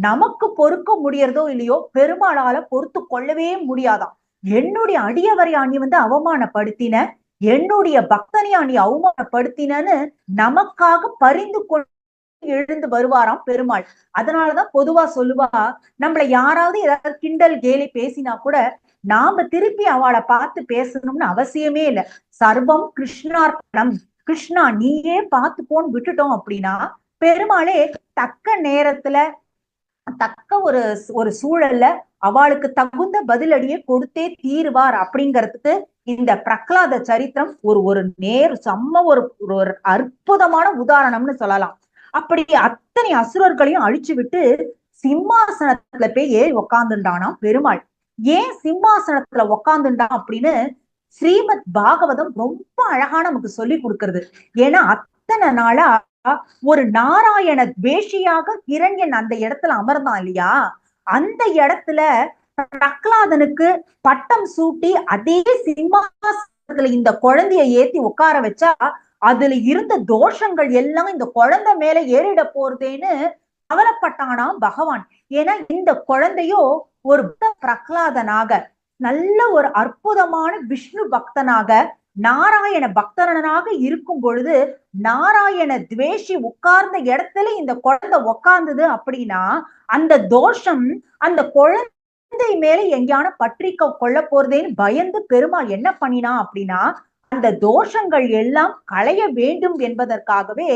நமக்கு பொறுக்க முடியறதோ இல்லையோ, பெருமாளால பொறுத்து கொள்ளவே முடியாதாம். என்னுடைய அடியவரையா நீ அவமானப்படுத்தின, என்னுடைய பக்தனையா நீ அவமானப்படுத்தினன்னு நமக்காக பரிந்து கொண்டு எழுந்து வருவாராம் பெருமாள். அதனாலதான் பொதுவா சொல்லுவா, நம்மள யாராவது ஏதாவது கிண்டல் கேலி பேசினா கூட நாம திருப்பி அவளை பார்த்து பேசணும்னு அவசியமே இல்லை. சர்வம் கிருஷ்ணார்ப்பணம், கிருஷ்ணா நீயே பார்த்துப்போன்னு விட்டுட்டோம் அப்படின்னா பெருமாளே தக்க நேரத்துல தக்க ஒரு சூழல்ல அவளுக்கு தகுந்த பதிலடியை கொடுத்தே தீருவார். அப்படிங்கிறதுக்கு இந்த பிரகலாத சரித்திரம் ஒரு அற்புதமான உதாரணம்னு சொல்லலாம். அப்படி அத்தனை அசுரர்களையும் அழிச்சு விட்டு சிம்மாசனத்துல போய் ஏறி உக்காந்துட்டானாம் பெருமாள். ஏன் சிம்மாசனத்துல உக்காந்துட்டான் அப்படின்னு ஸ்ரீமத் பாகவதம் ரொம்ப அழகா நமக்கு சொல்லி கொடுக்கிறது. ஏன்னா அத்தனை நாளா ஒரு நாராயண துவேஷியாக ஹிரண்யன் அந்த இடத்துல அமர்ந்தான் இல்லையா. அந்த இடத்துல பிரகலாதனுக்கு பட்டம் சூட்டி அதே சிம்மாசனத்துல இந்த குழந்தைய ஏத்தி உட்கார வச்சா அதுல இருந்த தோஷங்கள் எல்லாம் இந்த குழந்தை மேல ஏறிட போறதேன்னு கவலைப்பட்டானாம் பகவான். ஏன்னா இந்த குழந்தையோ ஒரு பிரகலாதனாக, நல்ல ஒரு அற்புதமான விஷ்ணு பக்தனாக, நாராயண பக்தனாக இருக்கும் பொழுது நாராயண துவேஷி உட்கார்ந்த இடத்துல இந்த குழந்தை உட்கார்ந்தது அப்படின்னா அந்த தோஷம் அந்த குழந்தை மேல எங்கேயான பற்றிக்க கொள்ள போறதேன்னு பயந்து பெருமாள் என்ன பண்ணினா அப்படின்னா, அந்த தோஷங்கள் எல்லாம் களைய வேண்டும் என்பதற்காகவே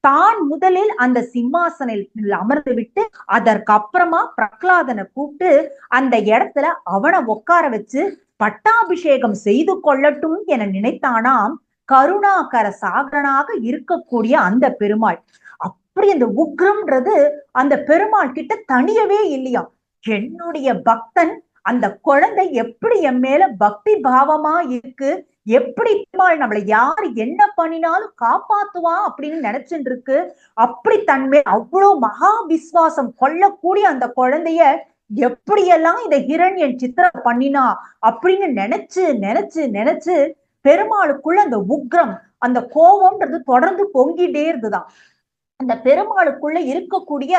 தான் முதலில் அந்த சிம்மாசனில் அமர்ந்து விட்டு அதற்கப்புறமா பிரகலாதனை கூப்பிட்டு அந்த இடத்துல அவனை உட்கார வச்சு பட்டாபிஷேகம் செய்து கொள்ளட்டும் என நினைத்தானாம் கருணாகர சாகரனாக இருக்கக்கூடிய அந்த பெருமாள். அப்படி அந்த உக்ரம்ன்றது அந்த பெருமாள் கிட்ட தனியவே இல்லையா. என்னுடைய பக்தன் அந்த குழந்தை எப்படி என் மேல பக்தி பாவமா இருக்கு, எப்படி பெருமாள் நம்மளை யாரு என்ன பண்ணினாலும் காப்பாத்துவா அப்படின்னு நினைச்சுட்டு இருக்கு. அப்படி தன்மே அவ்வளவு மகா விசுவாசம் கொள்ளக்கூடிய அந்த குழந்தைய எப்படியெல்லாம் இந்த ஹிரண்யன் சித்திரம் பண்ணினா அப்படின்னு நினைச்சு நினைச்சு நினைச்சு பெருமாளுக்குள்ள அந்த உக்ரம், அந்த கோபம்ன்றது தொடர்ந்து பொங்கிட்டே இருந்துதான். அந்த பெருமாளுக்குள்ள இருக்கக்கூடிய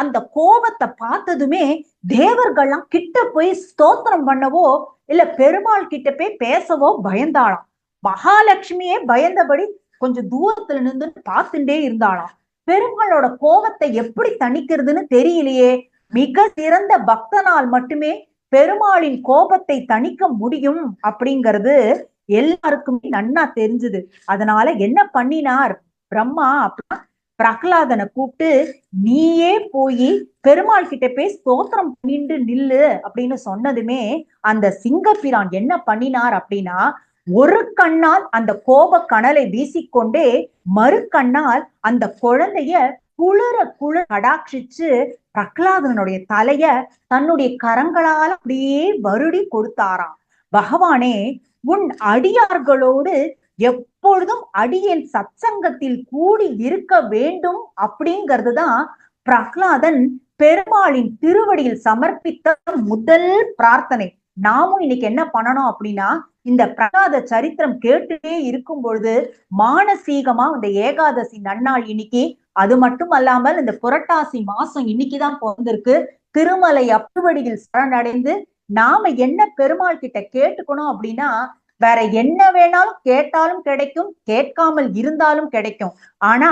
அந்த கோபத்தை பார்த்ததுமே தேவர்கள்லாம் கிட்ட போய் ஸ்தோத்திரம் பண்ணவோ இல்ல பெருமாள் கிட்ட போய் பேசவோ பயந்தாளாம். மகாலட்சுமியே பயந்தபடி கொஞ்சம் தூரத்துல நின்று பார்த்துட்டே இருந்தாளாம். பெருமாளோட கோபத்தை எப்படி தணிக்கிறதுன்னு தெரியலையே, மிக சிறந்த பக்தனால் மட்டுமே பெருமாளின் கோபத்தை தணிக்க முடியும் அப்படிங்கிறது எல்லாருக்குமே நன்னா தெரிஞ்சுது. அதனால என்ன பண்ணினார் பிரம்மா அப்படின்னா, பிரகலாதனை கூப்பிட்டு நீயே போய் பெருமாள் கிட்ட போய் ஸ்தோத்திரம் பண்ணிட்டு நில்லு அப்படின்னு சொன்னதுமே அந்த சிங்கப்பிரான் என்ன பண்ணினார் அப்படின்னா, ஒரு கண்ணால் அந்த கோப கனலை வீசிக்கொண்டே மறு கண்ணால் அந்த குழந்தைய குளிர கடாட்சிச்சு பிரகலாதனுடைய தலைய தன்னுடைய கரங்களால் அப்படியே வருடி கொடுத்தாராம். பகவானே, உன் அடியார்களோடு எப்பொழுதும் அடியேன் சத்சங்கத்தில் கூடி இருக்க வேண்டும் அப்படிங்கிறது தான் பிரகலாதன் பெருமாளின் திருவடியில் சமர்ப்பித்த முதல் பிரார்த்தனை. நாமும் இன்னைக்கு என்ன பண்ணணும் அப்படின்னா, இந்த பிரகலாத சரித்திரம் கேட்டுட்டே இருக்கும் பொழுது மானசீகமா இந்த ஏகாதசி நன்னாள் இன்னைக்கு, அது மட்டும் அல்லாமல் இந்த புரட்டாசி மாசம் இன்னைக்குதான் பிறந்திருக்கு. திருமலை அப்பவடியில் சரணடைந்து நாம என்ன பெருமாள் கிட்ட கேட்டுக்கணும் அப்படின்னா, வேற என்ன வேணாலும் கேட்டாலும் கிடைக்கும், கேட்காமல் இருந்தாலும் கிடைக்கும். ஆனா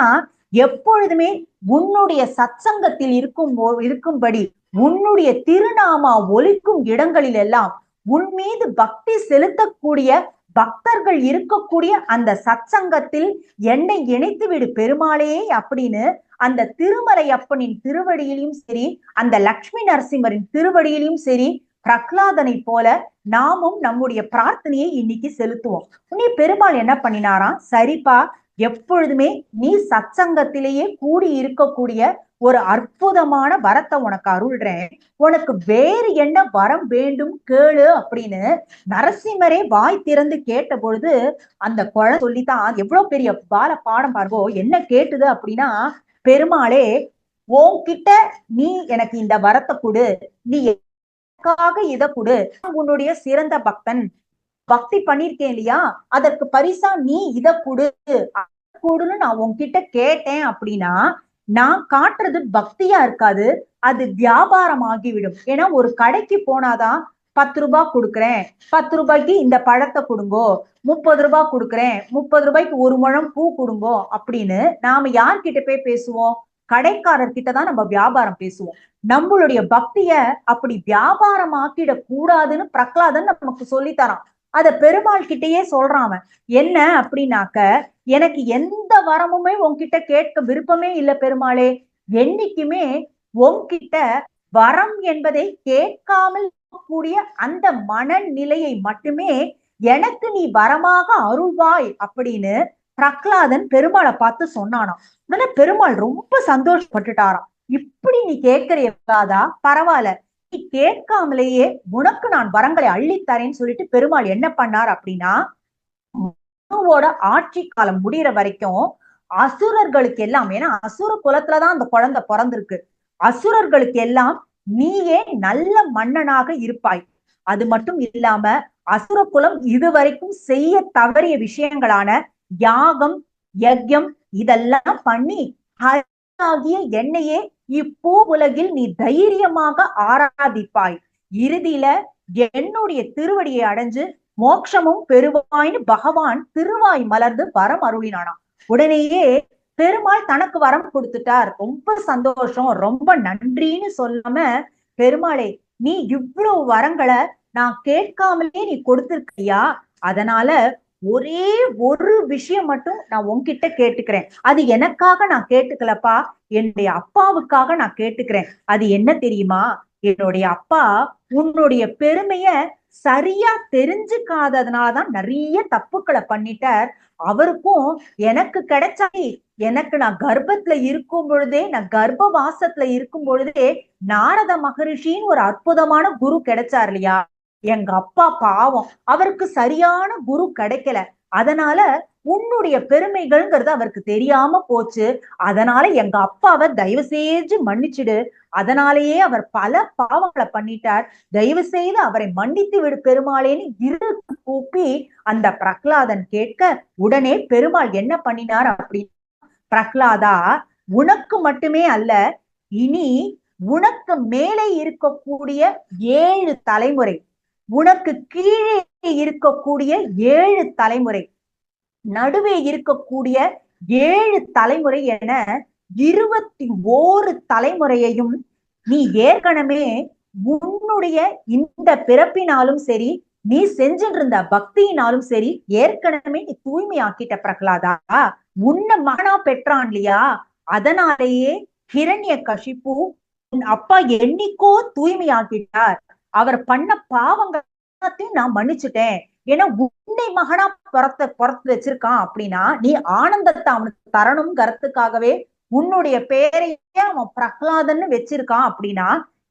எப்பொழுதுமே உன்னுடைய சத்சங்கத்தில் இருக்கும்படி உன்னுடைய திருநாமா ஒலிக்கும் இடங்களில் எல்லாம் உன் மீது பக்தி செலுத்தக்கூடிய பக்தர்கள் இருக்கக்கூடிய அந்த சத்சங்கத்தில் என்னை இணைத்து விடு பெருமாளே அப்படின்னு அந்த திருமலை அப்பனின் திருவடியிலும் சரி, அந்த லட்சுமி நரசிம்மரின் திருவடியிலும் சரி, பிரகலாதனை போல நாமும் நம்முடைய பிரார்த்தனையை இன்னைக்கு செலுத்துவோம். உடனே பெருமாள் என்ன பண்ணினாராம், சரிப்பா, எப்பொழுதுமே நீ சத்சங்கத்திலேயே கூடி இருக்கக்கூடிய ஒரு அற்புதமான வரத்தை உனக்கு அருள்றேன், உனக்கு வேறு என்ன வரம் வேண்டும் கேளு அப்படின்னு நரசிம்மரே வாய் திறந்து கேட்ட பொழுது அந்த குழந்தை சொல்லித்தான் எவ்வளவு பெரிய பாடம் பாருங்கோ. என்ன கேட்டுது அப்படின்னா, பெருமாளே உன்கிட்ட நீ எனக்கு இந்த வரத்தை கொடு, நீ எனக்காக இத கொடு, உன்னுடைய சிறந்த பக்தன், பக்தி பண்ணிருக்கேன் இல்லையா, அதற்கு பரிசா நீ இத கொடுன்னு நான் உன்கிட்ட கேட்டேன் அப்படின்னா நான் காட்டுறது பக்தியா இருக்காது, அது வியாபாரம் ஆகிவிடும். ஏன்னா ஒரு கடைக்கு போனாதான் 10 ரூபாய் கொடுக்குறேன், 10 ரூபாய்க்கு இந்த பழத்தை கொடுங்கோ, 30 ரூபாய் கொடுக்குறேன், 30 ரூபாய்க்கு ஒரு முழம் பூ கொடுங்கோ அப்படின்னு நாம யார்கிட்ட போய் பேசுவோம், கடைக்காரர்கிட்ட தான் நம்ம வியாபாரம் பேசுவோம். நம்மளுடைய பக்திய அப்படி வியாபாரம் ஆக்கிட கூடாதுன்னு பிரகலாதன் நமக்கு சொல்லித்தரான். அத பெருமாள் கிட்டயே சொல்றான். என்ன அப்படின்னாக்க, எனக்கு எந்த வரமுமே உன்கிட்ட கேட்க விருப்பமே இல்ல பெருமாளே, என்னைக்குமே உன்கிட்ட வரம் என்பதை கேட்காமல் கூடிய அந்த மனநிலையை மட்டுமே எனக்கு நீ வரமாக அருள்வாய் அப்படின்னு பிரகலாதன் பெருமாளை பார்த்து சொன்னானாம். உடனே பெருமாள் ரொம்ப சந்தோஷப்பட்டுட்டாராம். இப்படி நீ கேட்கறியாதா, பரவாயில்ல, நீ கேட்காமலேயே உனக்கு நான் வரங்களை அள்ளித்தரேன்னு சொல்லிட்டு பெருமாள் என்ன பண்ணார் அப்படின்னா, மனுவோட ஆட்சி காலம் முடிகிற வரைக்கும் அசுரர்களுக்கு எல்லாம், ஏன்னா அசுர குலத்துலதான் அந்த குழந்தை பிறந்திருக்கு, அசுரர்களுக்கு எல்லாம் நீயே நல்ல மன்னனாக இருப்பாய். அது மட்டும் இல்லாம அசுர குலம் இதுவரைக்கும் செய்ய தவறிய விஷயங்களான யாகம் யஜ்யம் இதெல்லாம் பண்ணி ஆகிய என்னையே இப்பூ உலகில் நீ தைரியமாக ஆராதிப்பாய், இறுதியில என்னுடைய திருவடியை அடைஞ்சு மோட்சமும் பெறுவாய்னு பகவான் திருவாய் மலர்ந்து வரம் அருளினானாம். உடனேயே பெருமாள் தனக்கு வரம் கொடுத்துட்டார். ரொம்ப சந்தோஷம், ரொம்ப நன்றின்னு சொல்லாம, பெருமாளே நீ இவ்வளவு வரங்களை நான் கேட்காமலே நீ கொடுத்திருக்கியா, அதனால ஒரே ஒரு விஷயம் மட்டும் நான் உன்கிட்ட கேட்டுக்கிறேன், அது எனக்காக நான் கேட்டுக்கலப்பா, என்னுடைய அப்பாவுக்காக நான் கேட்டுக்கிறேன். அது என்ன தெரியுமா, என்னுடைய அப்பா உன்னுடைய பெருமைய சரியா தெரிஞ்சுக்காததுனாலதான் நிறைய தப்புக்களை பண்ணிட்டார். அவருக்கும் எனக்கு கிடைச்சாலே, எனக்கு நான் கர்ப்பத்துல இருக்கும் பொழுதே, நான் கர்ப்ப வாசத்துல இருக்கும் பொழுதே நாரத மகரிஷின்னு ஒரு அற்புதமான குரு கிடைச்சார் இல்லையா, எங்க அப்பா பாவம், அவருக்கு சரியான குரு கிடைக்கல, அதனால உன்னுடைய பெருமைகள்ங்கிறது அவருக்கு தெரியாம போச்சு, அதனால எங்க அப்பாவை தயவு செஞ்சு மன்னிச்சுடு, அதனாலேயே அவர் பல பாவங்களை பண்ணிட்டார், தயவு செய்து அவரை மன்னித்து விடு பெருமாளேன்னு இரு கூப்பி அந்த பிரகலாதன் கேட்க, உடனே பெருமாள் என்ன பண்ணினார் அப்படின்னா, பிரகலாதா உனக்கு மட்டுமே அல்ல, இனி உனக்கு மேலே இருக்கக்கூடிய 7 தலைமுறை, உனக்கு கீழே இருக்கக்கூடிய 7 தலைமுறை, நடுவே இருக்கக்கூடிய 7 தலைமுறை என 21 தலைமுறையையும் நீ ஏற்கனவே உன்னுடைய இந்த பிறப்பினாலும் சரி, நீ செஞ்சுட்டு இருந்த பக்தியினாலும் சரி, ஏற்கனவே நீ தூய்மையாக்கிட்ட பிரகலாதா. உன்னை மகனா பெற்றான் இல்லையா, அதனாலேயே ஹிரண்யகசிபு உன் அப்பா என்னைக்கோ தூய்மையாக்கிட்டார், அவர் பண்ண பாவங்களையும் நான் மன்னிச்சுட்டேன், ஏன்னா உன்னை மகனா பிறத்து வச்சிருக்கான் அப்படின்னா நீ ஆனந்தத்தை அவனுக்கு தரணுங்கிறதுக்காகவே உன்னுடைய பேரையே அவன் பிரகலாதன்னு வச்சிருக்கான் அப்படின்னா,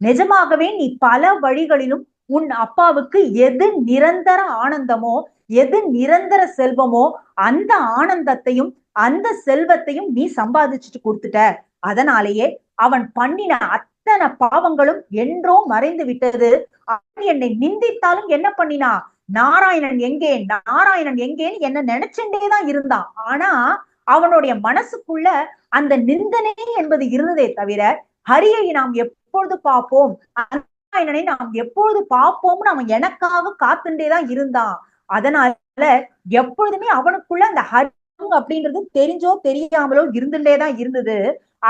நிஜமாகவே நீ பல வழிகளிலும் உன் அப்பாவுக்கு எது நிரந்தர ஆனந்தமோ, எது நிரந்தர செல்வமோ, அந்த ஆனந்தத்தையும் அந்த செல்வத்தையும் நீ சம்பாதிச்சுட்டு கொடுத்துட்ட, அதனாலேயே அவன் பண்ணின அத்தனை பாவங்களும் என்றோ மறைந்து விட்டது. அவன் என்னை நிந்தித்தாலும் என்ன பண்ணினா, நாராயணன் எங்கே நாராயணன் எங்கேன்னு என்ன நினைச்சுட்டேதான் இருந்தான். ஆனா அவனுடைய மனசுக்குள்ள அந்த நிந்தனை என்பது இருந்ததே தவிர ஹரியை நாம் எப்பொழுது பார்ப்போம், நாராயணனை நாம் எப்பொழுது பார்ப்போம்னு அவன் எனக்காக காத்துட்டேதான் இருந்தான். அதனால எப்பொழுதுமே அவனுக்குள்ள அந்த ஹரி அப்படின்றது தெரிஞ்சோ தெரியாமலோ இருந்துட்டேதான் இருந்தது.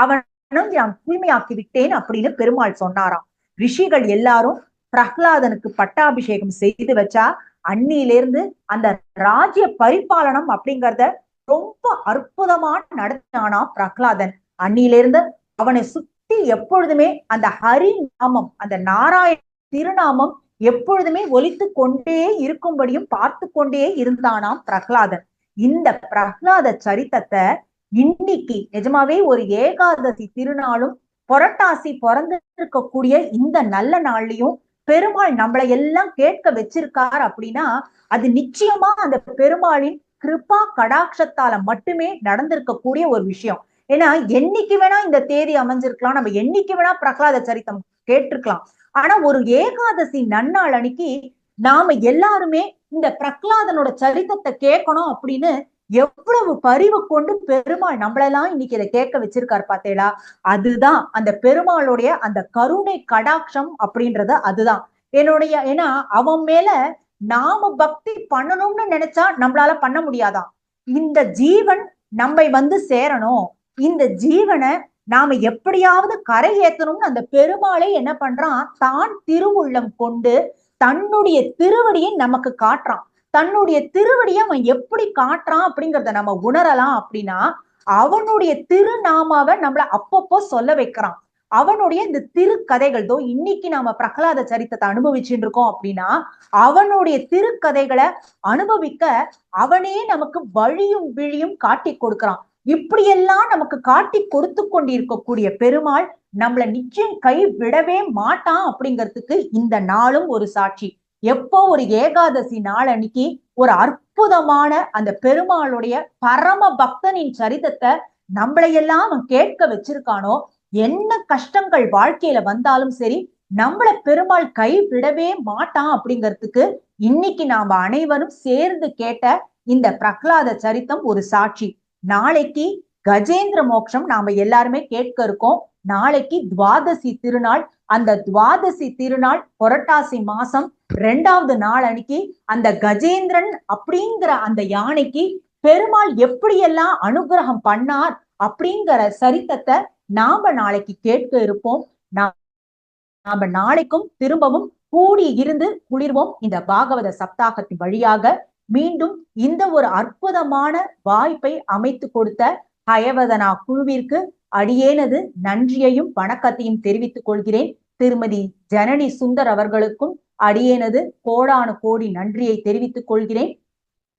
அவனும் நான் தூய்மையாக்கி விட்டேன் அப்படின்னு பெருமாள் சொன்னாராம். ரிஷிகள் எல்லாரும் பிரகலாதனுக்கு பட்டாபிஷேகம் செய்து வச்சா அன்னியிலிருந்து அந்த ராஜ்ய பரிபாலனம் அப்படிங்கறத ரொம்ப அற்புதமா நடத்தினானா பிரகலாதன். அன்னியிலிருந்து அவனை சுத்தி எப்பொழுதுமே அந்த ஹரி நாமம், அந்த நாராயண திருநாமம் எப்பொழுதுமே ஒலித்து கொண்டே இருக்கும்படியும் பார்த்து கொண்டே இருந்தானாம் பிரகலாதன். இந்த பிரகலாத சரித்தத்தை இன்னைக்கு நிஜமாவே ஒரு ஏகாதசி திருநாளும் புரட்டாசி பிறந்து இருக்கக்கூடிய இந்த நல்ல நாள்லயும் பெருமாள் நம்மளை எல்லாம் கேட்க வச்சிருக்கார் அப்படின்னா அது நிச்சயமா அந்த பெருமாளின் கிருபா கடாட்சத்தால மட்டுமே நடந்திருக்கக்கூடிய ஒரு விஷயம். ஏன்னா என்னைக்கு வேணா இந்த தேதி அமைஞ்சிருக்கலாம், நம்ம என்னைக்கு வேணா பிரகலாத சரித்தம் கேட்டிருக்கலாம். ஆனா ஒரு ஏகாதசி நன்னாள் அன்னைக்கு நாம எல்லாருமே இந்த பிரகலாதனோட சரித்தத்தை கேட்கணும் அப்படின்னு எவ்வளவு பரிவு கொண்டு பெருமாள் நம்மளெல்லாம் இன்னைக்கு இதை கேட்க வச்சிருக்காரு பார்த்தேளா. அதுதான் அந்த பெருமாளுடைய அந்த கருணை கடாட்சம் அப்படின்றது. அதுதான் ஏன்னா அவன் மேல நாம பக்தி பண்ணணும்னு நினைச்சா நம்மளால பண்ண முடியாதான். இந்த ஜீவன் நம்மை வந்து சேரணும், இந்த ஜீவனை நாம எப்படியாவது கரை ஏத்தணும்னு அந்த பெருமாளை என்ன பண்றான், தான் திருவுள்ளம் கொண்டு தன்னுடைய திருவடியை நமக்கு காட்டுறான். தன்னுடைய திருவடியை அவன் எப்படி காட்டுறான் அப்படிங்கிறத நம்ம உணரலாம். அப்படின்னா அவனுடைய திருநாமாவை நம்மள அப்பப்போ சொல்ல வைக்கிறான். அவனுடைய இந்த திருக்கதைகள் இன்னைக்கு நாம பிரகலாத சரித்தத்தை அனுபவிச்சுட்டு இருக்கோம் அப்படின்னா அவனுடைய திருக்கதைகளை அனுபவிக்க அவனே நமக்கு வழியும் விழியும் காட்டி கொடுக்கிறான். இப்படியெல்லாம் நமக்கு காட்டி கொடுத்து கொண்டிருக்கக்கூடிய பெருமாள் நம்மள நிச்சயம் கை விடவே மாட்டான் அப்படிங்கிறதுக்கு இந்த நாளும் ஒரு சாட்சி. எப்போ ஒரு ஏகாதசி நாள் அன்னைக்கு ஒரு அற்புதமான அந்த பெருமாளுடைய பரம பக்தனின் சரிதத்தை நம்மளையெல்லாம் அவன் கேட்க வச்சிருக்கானோ, என்ன கஷ்டங்கள் வாழ்க்கையில வந்தாலும் சரி நம்மள பெருமாள் கை விடவே மாட்டான் அப்படிங்கிறதுக்கு இன்னைக்கு நாம அனைவரும் சேர்ந்து கேட்ட இந்த பிரகலாத சரித்தம் ஒரு சாட்சி. நாளைக்கு கஜேந்திர மோட்சம் நாம எல்லாருமே கேட்க இருக்கோம். நாளைக்கு துவாதசி திருநாள். அந்த துவாதசி திருநாள் புரட்டாசி மாசம் 2வது நாள் அன்னைக்கு அந்த கஜேந்திரன் அப்படிங்கிற அந்த யானைக்கு பெருமாள் எப்படியெல்லாம் அனுகிரகம் பண்ணார் அப்படிங்கிற சரித்தத்தை நாம நாளைக்கு கேட்க இருப்போம். நாம நாளைக்கும் திரும்பவும் கூடி இருந்து குளிர்வோம் இந்த பாகவத சப்தாகத்தின் வழியாக. மீண்டும் இந்த ஒரு அற்புதமான வாய்ப்பை அமைத்து கொடுத்த ஹயவதனா குழுவிற்கு அடியேனது நன்றியையும் வணக்கத்தையும் தெரிவித்துக் கொள்கிறேன். திருமதி ஜனனி சுந்தர் அவர்களுக்கும் அடியேனது கோடானு கோடி நன்றியை தெரிவித்துக் கொள்கிறேன்.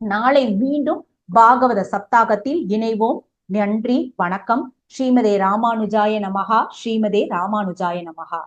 நாளை மீண்டும் பாகவத சப்தாகத்தில் இணைவோம். நன்றி, வணக்கம். ஸ்ரீமதே ராமானுஜாய நமஹா. ஸ்ரீமதே ராமானுஜாய நமஹா.